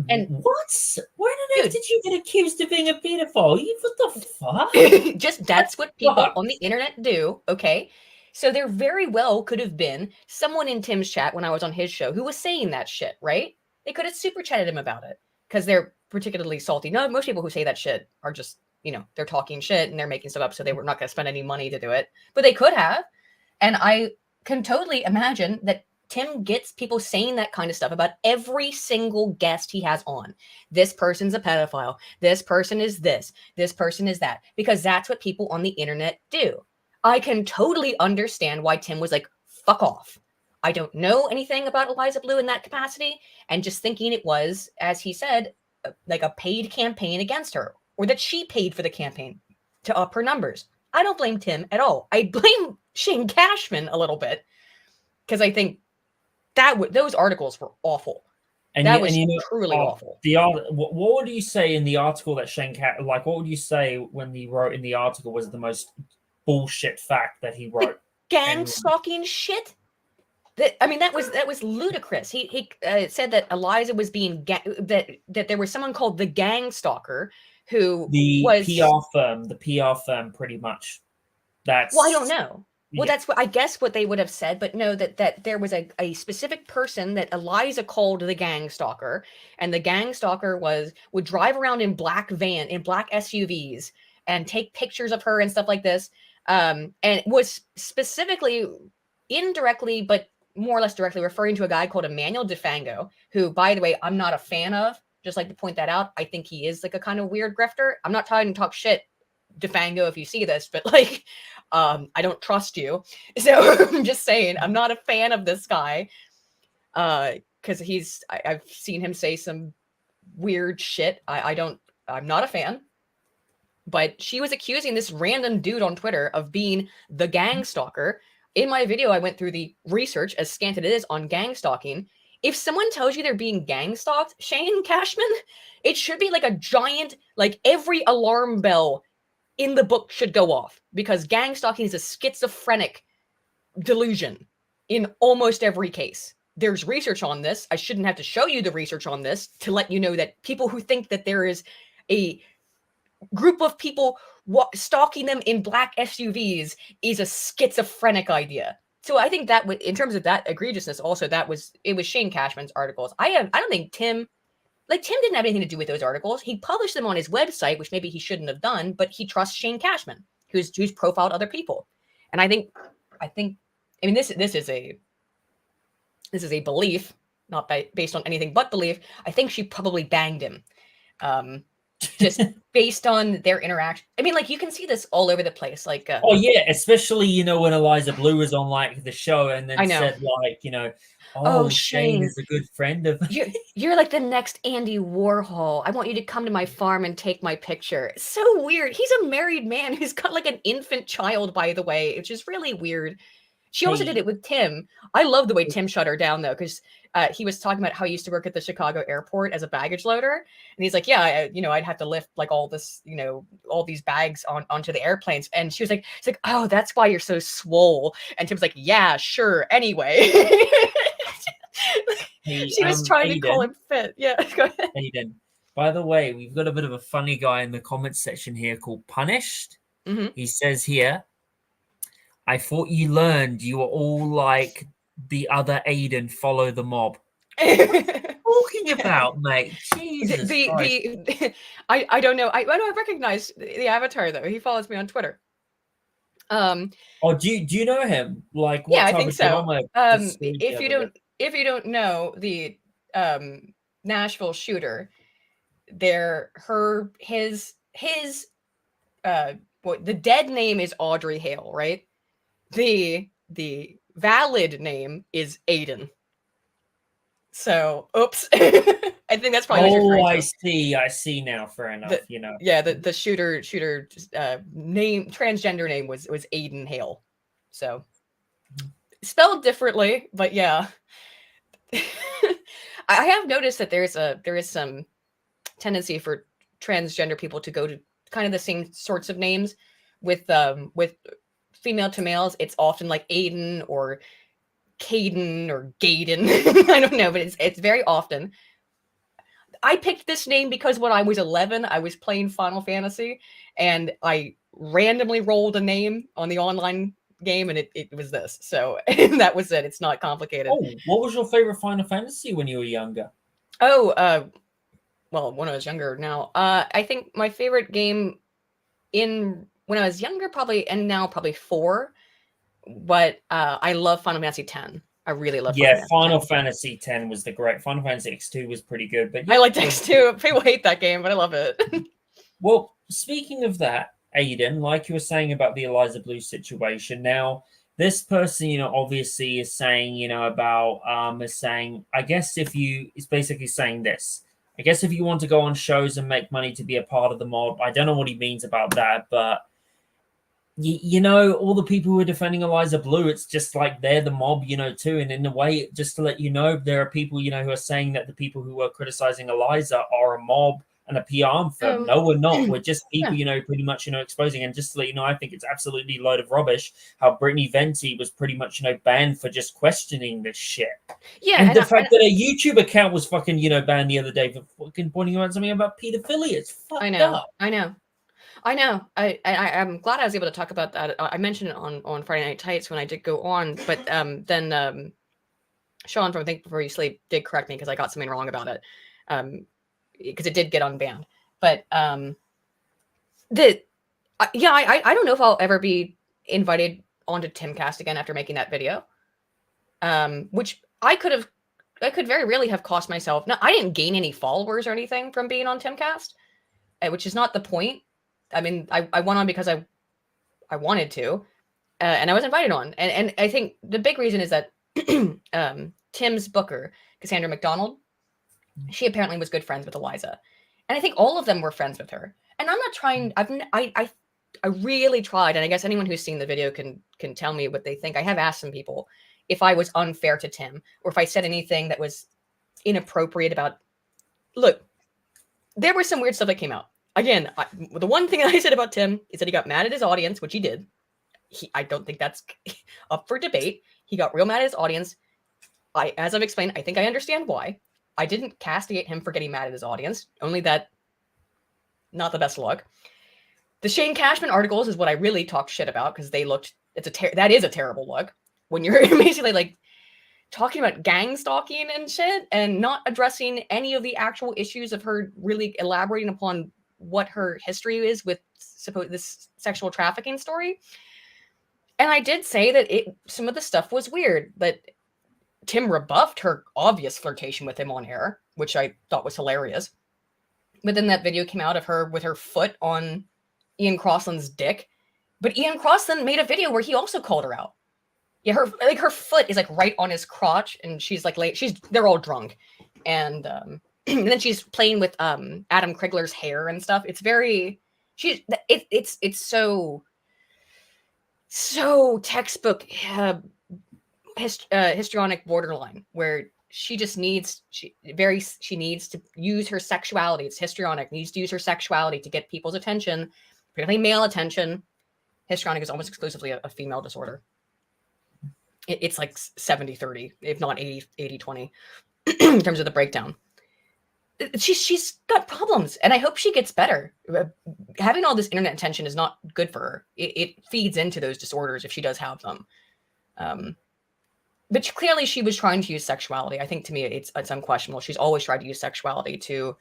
And what? Where on earth did you get accused of being a pedophile? What the fuck? Just that's what people on the internet do, okay? So there very well could have been someone in Tim's chat when I was on his show who was saying that shit, right? They could have super chatted him about it because they're particularly salty. No, most people who say that shit are just, you know, they're talking shit and they're making stuff up, so they were not going to spend any money to do it. But they could have. And I can totally imagine that Tim gets people saying that kind of stuff about every single guest he has on. This person's a pedophile. This person is this. This person is that. Because that's what people on the internet do. I can totally understand why Tim was like, fuck off. I don't know anything about Eliza Blue in that capacity. And just thinking it was, as he said, like a paid campaign against her. Or that she paid for the campaign to up her numbers. I don't blame Tim at all. I blame Shane Cashman a little bit, because I think those articles were awful. And that was truly awful. What would you say in the article that what would you say when he wrote in the article was the most bullshit fact that he wrote? The gang stalking shit. That was ludicrous. He said that Eliza was being that there was someone called the gang stalker who The was PR firm, pretty much. That's well, I don't know. Well, yeah. that's what I guess what they would have said, but no, that there was a specific person that Eliza called the gang stalker, and the gang stalker would drive around in black SUVs and take pictures of her and stuff like this, and was specifically indirectly, but more or less directly referring to a guy called Emmanuel DeFango, who, by the way, I'm not a fan of. Just like to point that out. I think he is like a kind of weird grifter. I'm not trying to talk shit, DeFango, if you see this, but like, I don't trust you. So I'm just saying, I'm not a fan of this guy. Because I've seen him say some weird shit. I'm not a fan. But she was accusing this random dude on Twitter of being the gang stalker. In my video, I went through the research, as scant it is, on gang stalking. If someone tells you they're being gang stalked, Shane Cashman, it should be like a giant, like every alarm bell in the book should go off, because gang stalking is a schizophrenic delusion in almost every case. There's research on this. I shouldn't have to show you the research on this to let you know that people who think that there is a group of people stalking them in black SUVs is a schizophrenic idea. So I think that in terms of that egregiousness, also it was Shane Cashman's articles. I don't think Tim didn't have anything to do with those articles. He published them on his website, which maybe he shouldn't have done, but he trusts Shane Cashman, who's profiled other people. And I mean, this is a belief, not based on anything but belief. I think she probably banged him. Just based on their interaction. I mean, like, you can see this all over the place. Like, oh yeah, especially when Eliza Blue was on like the show and then said like, oh, Shane is a good friend of. You're like the next Andy Warhol. I want you to come to my farm and take my picture. It's so weird. He's a married man who's got like an infant child, by the way, which is really weird. She also did it with Tim. I love the way Tim shut her down, though, because he was talking about how he used to work at the Chicago airport as a baggage loader. And he's like, yeah, I'd have to lift like all this, all these bags onto the airplanes. And she was like, it's like, oh, that's why you're so swole. And Tim's like, yeah, sure. Anyway. She was trying to call him fit. Yeah, go ahead. Aydin, by the way, we've got a bit of a funny guy in the comments section here called Punished. Mm-hmm. He says here, I thought you learned you were all like the other Aydin, follow the mob. What are you talking about, mate? Jesus Christ. I don't know. I recognize the avatar, though. He follows me on Twitter. Do you know him? Like, what I think so. If you don't know the Nashville shooter, the dead name is Audrey Hale, right? The valid name is Aydin. So, oops. I think that's probably. Oh, I see now. Fair enough. Yeah, the shooter name, transgender name was Aydin Hale. So, spelled differently, but yeah. I have noticed that there is some tendency for transgender people to go to kind of the same sorts of names with female to males. It's often like Aiden or Caden or Gaiden. I don't know, but it's very often. I picked this name because when I was 11, I was playing Final Fantasy, and I randomly rolled a name on the online game, and it was this. So that was it. It's not complicated. Oh, what was your favorite Final Fantasy when you were younger? Oh, well, when I was younger. Now, I think my favorite game when I was younger, probably, and now probably 4. But I love Final Fantasy X. I really love. Final Fantasy X was the great. Final Fantasy X2 was pretty good, but I liked X2. People hate that game, but I love it. Well, speaking of that, Aydin, like you were saying about the Eliza Blue situation, now this person, obviously is saying, about is saying, I guess it's basically saying this. I guess if you want to go on shows and make money to be a part of the mob, I don't know what he means about that, but all the people who are defending Eliza Blue, it's just like they're the mob, too. And in a way, just to let you know, there are people, who are saying that the people who are criticizing Eliza are a mob, and a PR firm. No, we're not. We're just people, Yeah. pretty much, exposing. And just to let you know, I think it's absolutely a load of rubbish how Brittany Venti was pretty much, banned for just questioning this shit. Yeah, And the fact that a YouTube account was fucking, banned the other day for fucking pointing out something about pedophilia. It's fucked up. I know. I'm glad I was able to talk about that. I mentioned it on Friday Night Tights when I did go on, but then Sean from Think Before You Sleep did correct me because I got something wrong about it, because it did get unbanned. But I don't know if I'll ever be invited onto Timcast again after making that video, which I could very really have cost myself. No, I didn't gain any followers or anything from being on Timcast, which is not the point. I mean, I went on because I wanted to, and I was invited on. And I think the big reason is that Tim's booker, Cassandra McDonald, she apparently was good friends with Eliza. And I think all of them were friends with her. And I'm not trying, I really tried, and I guess anyone who's seen the video can tell me what they think. I have asked some people if I was unfair to Tim, or if I said anything that was inappropriate about, look, there was some weird stuff that came out. Again, the one thing I said about Tim is that he got mad at his audience, which he did. I don't think that's up for debate. He got real mad at his audience. As I've explained, I think I understand why. I didn't castigate him for getting mad at his audience. Only that, not the best look. The Shane Cashman articles is what I really talked shit about, because they looked. That is a terrible look when you're basically like talking about gang stalking and shit, and not addressing any of the actual issues of her really elaborating upon what her history is with this sexual trafficking story. And I did say that some of the stuff was weird, but Tim rebuffed her obvious flirtation with him on air, which I thought was hilarious. But then that video came out of her with her foot on Ian Crossland's dick. But Ian Crossland made a video where he also called her out. Yeah, her foot is like right on his crotch, and she's like they're all drunk. And and then she's playing with Adam Krigler's hair and stuff. It's very it's so textbook histrionic borderline, where she just needs she needs to use her sexuality. It's histrionic, needs to use her sexuality to get people's attention, particularly male attention. Histrionic is almost exclusively a female disorder. It's like 70-30, if not 80-20 in terms of the breakdown. She's got problems, and I hope she gets better. Having all this internet attention is not good for her. It feeds into those disorders if she does have them. But clearly she was trying to use sexuality. I think, to me, it's unquestionable. She's always tried to use sexuality to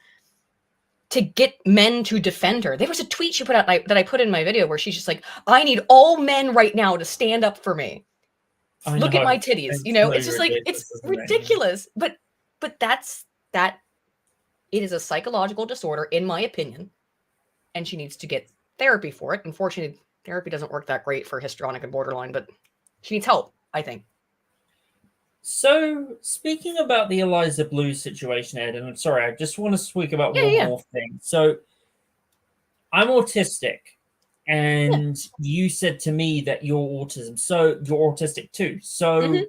get men to defend her. There was a tweet she put out that I put in my video where she's just like, I need all men right now to stand up for me. Look at my titties. It's just like, it's ridiculous. But that it is a psychological disorder, in my opinion, and she needs to get therapy for it. Unfortunately, therapy doesn't work that great for histrionic and borderline, but she needs help, I think. So, speaking about the Eliza Blue situation, Ed, and I'm sorry, I just want to speak about one more thing. So, I'm autistic, and you said to me that you're autistic too. So,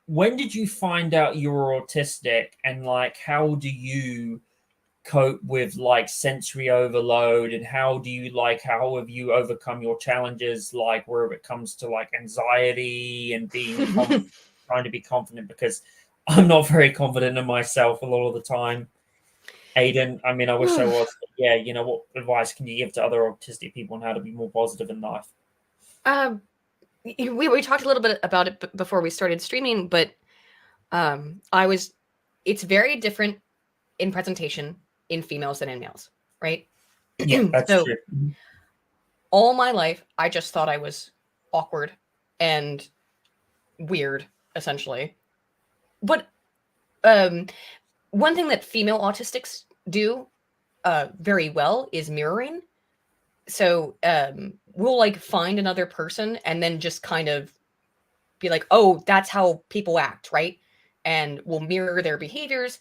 when did you find out you were autistic, and like, how do you cope with like sensory overload, and how have you overcome your challenges, like where it comes to like anxiety and being trying to be confident? Because I'm not very confident in myself a lot of the time. Aydin, I mean, I wish I was. But yeah, what advice can you give to other autistic people on how to be more positive in life? We talked a little bit about it before we started streaming, but it's very different in presentation in females than in males, right? Yeah, that's true. All my life, I just thought I was awkward and weird, essentially. But one thing that female autistics do very well is mirroring. So we'll like find another person and then just kind of be like, oh, that's how people act, right? And we'll mirror their behaviors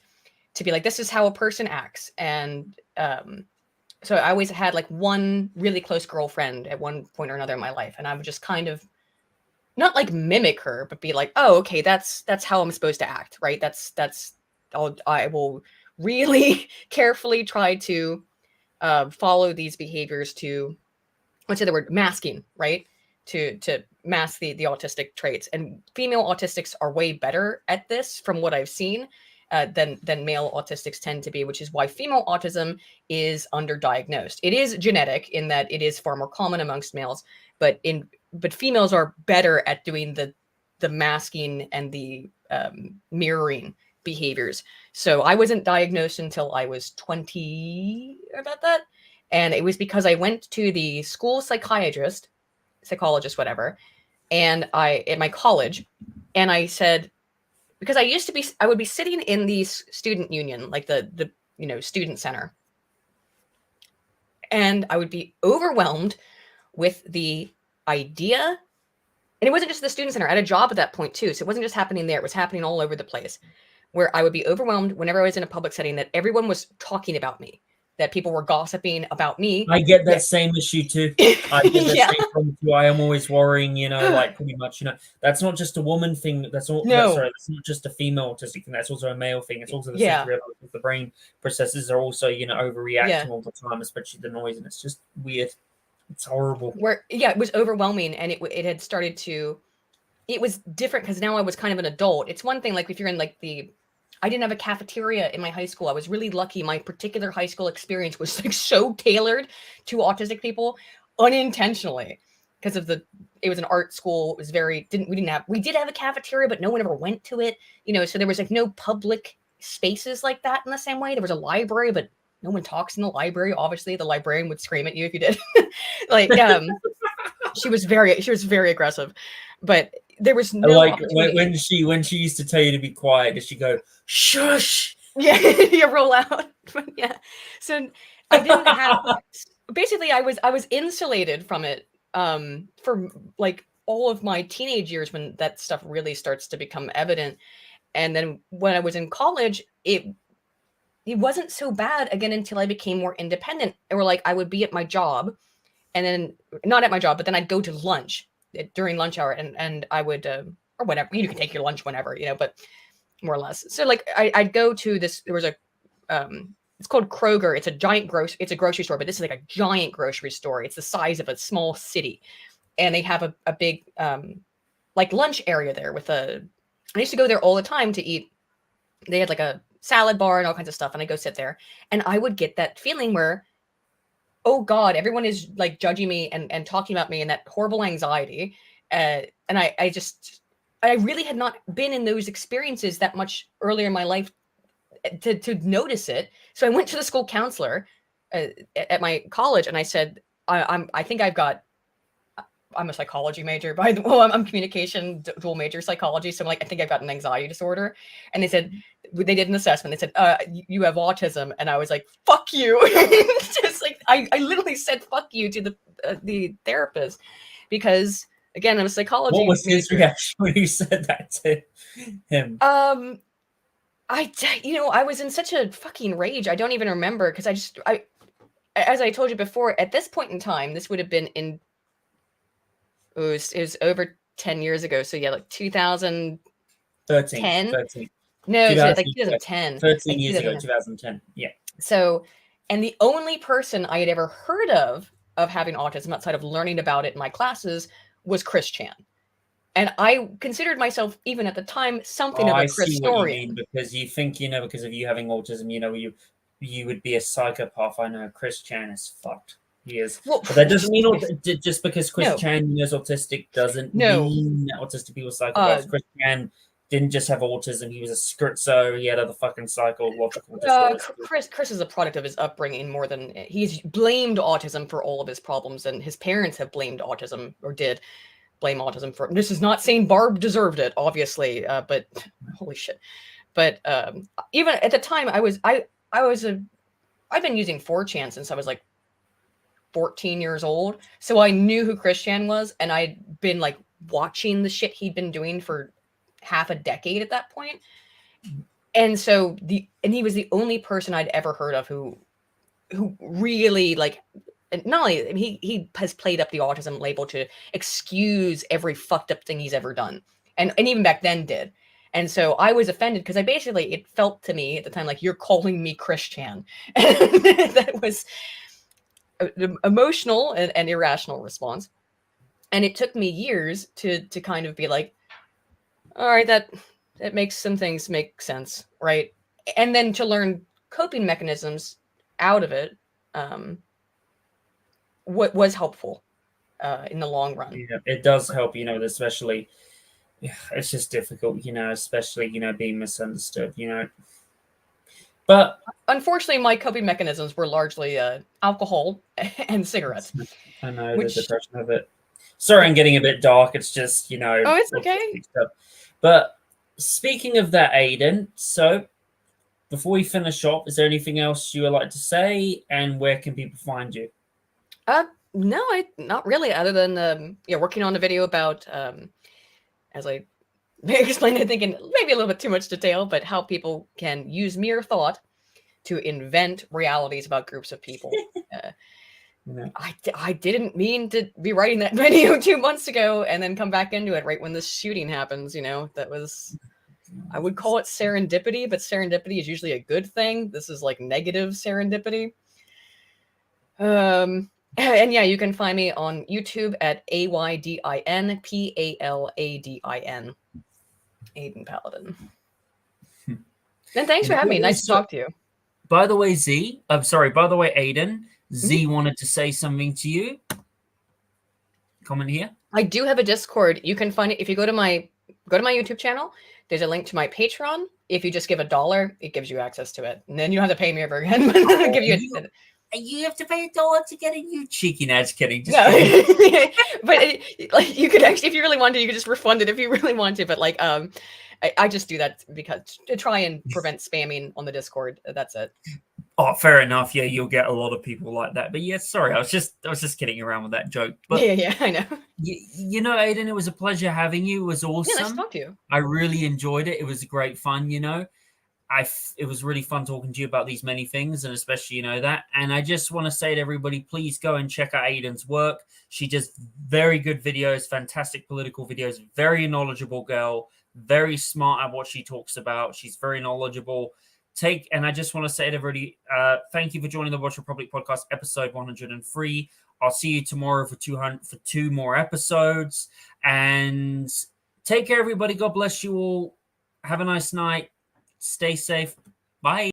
to be like, this is how a person acts. And so I always had like one really close girlfriend at one point or another in my life, and I would just kind of not like mimic her, but be like, oh, okay, that's how I'm supposed to act, right? I will really carefully tried to follow these behaviors to, let's say the word masking, right? To mask the autistic traits. And female autistics are way better at this from what I've seen than male autistics tend to be, which is why female autism is underdiagnosed. It is genetic in that it is far more common amongst males, but females are better at doing the masking and the mirroring behaviors. So I wasn't diagnosed until I was 20, about that. And it was because I went to the school psychologist, whatever, and at my college, and I said, because I would be sitting in the student union, like the student center, and I would be overwhelmed with the idea. And it wasn't just the student center. I had a job at that point too, so it wasn't just happening there; it was happening all over the place. Where I would be overwhelmed whenever I was in a public setting that everyone was talking about me, that people were gossiping about me. I get that same issue too. I get that Yeah. same problem too. I am always worrying, like pretty much, that's not just a woman thing. That's not that's not just a female autistic thing. That's also a male thing. It's also the sensory levels. The brain processes are also, overreacting all the time, especially the noise, and it's just weird. It's horrible. It was overwhelming, and it had started to. It was different because now I was kind of an adult. It's one thing, like if you're in like I didn't have a cafeteria in my high school. I was really lucky. My particular high school experience was like so tailored to autistic people unintentionally because of it was an art school. It was we did have a cafeteria, but no one ever went to it, so there was like no public spaces like that in the same way. There was a library, but no one talks in the library. Obviously the librarian would scream at you if you did. Like, she was very aggressive, but there was no like when she used to tell you to be quiet, did she go shush? Yeah, you roll out. Yeah, so I didn't have. Basically, I was insulated from it for like all of my teenage years when that stuff really starts to become evident, and then when I was in college, it wasn't so bad again until I became more independent. Or like I would be at my job, and then not at my job, but then I'd go to lunch during lunch hour, and I would or whatever, you can take your lunch whenever, but more or less. So like I'd go to this, there was a it's called Kroger. It's a grocery store, but this is like a giant grocery store. It's the size of a small city, and they have a big like lunch area there I used to go there all the time to eat. They had like a salad bar and all kinds of stuff, and I go sit there, and I would get that feeling where, oh God, everyone is like judging me and talking about me, and that horrible anxiety. And I really had not been in those experiences that much earlier in my life to notice it. So I went to the school counselor at my college, and I said, I think I'm a psychology major, by the way. I'm communication dual major psychology. So I'm like, I think I've got an anxiety disorder. And they said, they did an assessment. They said, you have autism. And I was like, fuck you. Just like, I literally said, fuck you to the therapist, because again, I'm a psychology. What was his reaction when you said that to him? I was in such a fucking rage. I don't even remember, because as I told you before, at this point in time, this would have been it was over 10 years ago. So yeah, like 2010. 13. No, it's like 2010. 13 years ago, 2010. Yeah. So, and the only person I had ever heard of having autism outside of learning about it in my classes was Chris Chan. And I considered myself, even at the time, something of a Chris historian. Because you think, because of you having autism, you would be a psychopath. I know Chris Chan is fucked. He is. Well, but that doesn't mean just because Chris Chan is autistic doesn't mean that autistic people are psychopaths. Chris Chan didn't just have autism; he was a schizo. He had other fucking psychological disorders. Chris is a product of his upbringing more than he's blamed autism for all of his problems, and his parents have blamed autism, or did blame autism for. This is not saying Barb deserved it, obviously, but holy shit. But even at the time, I've been using 4chan since I was like 14 years old. So I knew who Chris Chan was, and I'd been like watching the shit he'd been doing for half a decade at that point. And so he was the only person I'd ever heard of who really like, not only he has played up the autism label to excuse every fucked up thing he's ever done. And even back then did. And so I was offended because it felt to me at the time like you're calling me Christian. That was an emotional and irrational response. And it took me years to kind of be like, all right, that makes some things make sense, right? And then to learn coping mechanisms out of it, what was helpful in the long run. Yeah, it does help, especially, yeah, it's just difficult, especially, being misunderstood, But unfortunately, my coping mechanisms were largely alcohol and cigarettes. I know the depression of it. Sorry, I'm getting a bit dark. It's just, Oh, it's okay. But speaking of that, Aydin, so before we finish off, is there anything else you would like to say, and where can people find you? No, not really, other than working on a video about, as I explained, I think in maybe a little bit too much detail, but how people can use mere thought to invent realities about groups of people. I didn't mean to be writing that video 2 months ago and then come back into it right when this shooting happens. That was, I would call it serendipity, but serendipity is usually a good thing. This is like negative serendipity. And yeah, you can find me on YouTube at AYDIN PALADIN, Aydin Paladin. And thanks for having me. Nice to talk to you. By the way, Aydin, Z wanted to say something to you. Comment here. I do have a Discord. You can find it if you go to my YouTube channel. There's a link to my Patreon. If you just give $1, it gives you access to it, and then you don't have to pay me ever again. I'll give you you have to pay $1 to get it. You cheeky Nads, kidding. No. But like you could actually, if you really want to, you could just refund it if you really want to. But like, I just do that because to try and prevent spamming on the Discord. That's it. Oh, fair enough. Yeah, you'll get a lot of people like that. But yeah, sorry, I was just kidding around with that joke. But yeah, I know. Aydin, it was a pleasure having you. It was awesome. Yeah, nice to talk to you. I really enjoyed it. It was great fun. It was really fun talking to you about these many things, and especially that. And I just want to say to everybody, please go and check out Aydin's work. She does very good videos, fantastic political videos. Very knowledgeable girl. Very smart at what she talks about. She's very knowledgeable. And I just want to say to everybody, thank you for joining the Welsh Republic podcast, episode 103. I'll see you tomorrow for 2 more episodes. And take care, everybody. God bless you all. Have a nice night. Stay safe. Bye.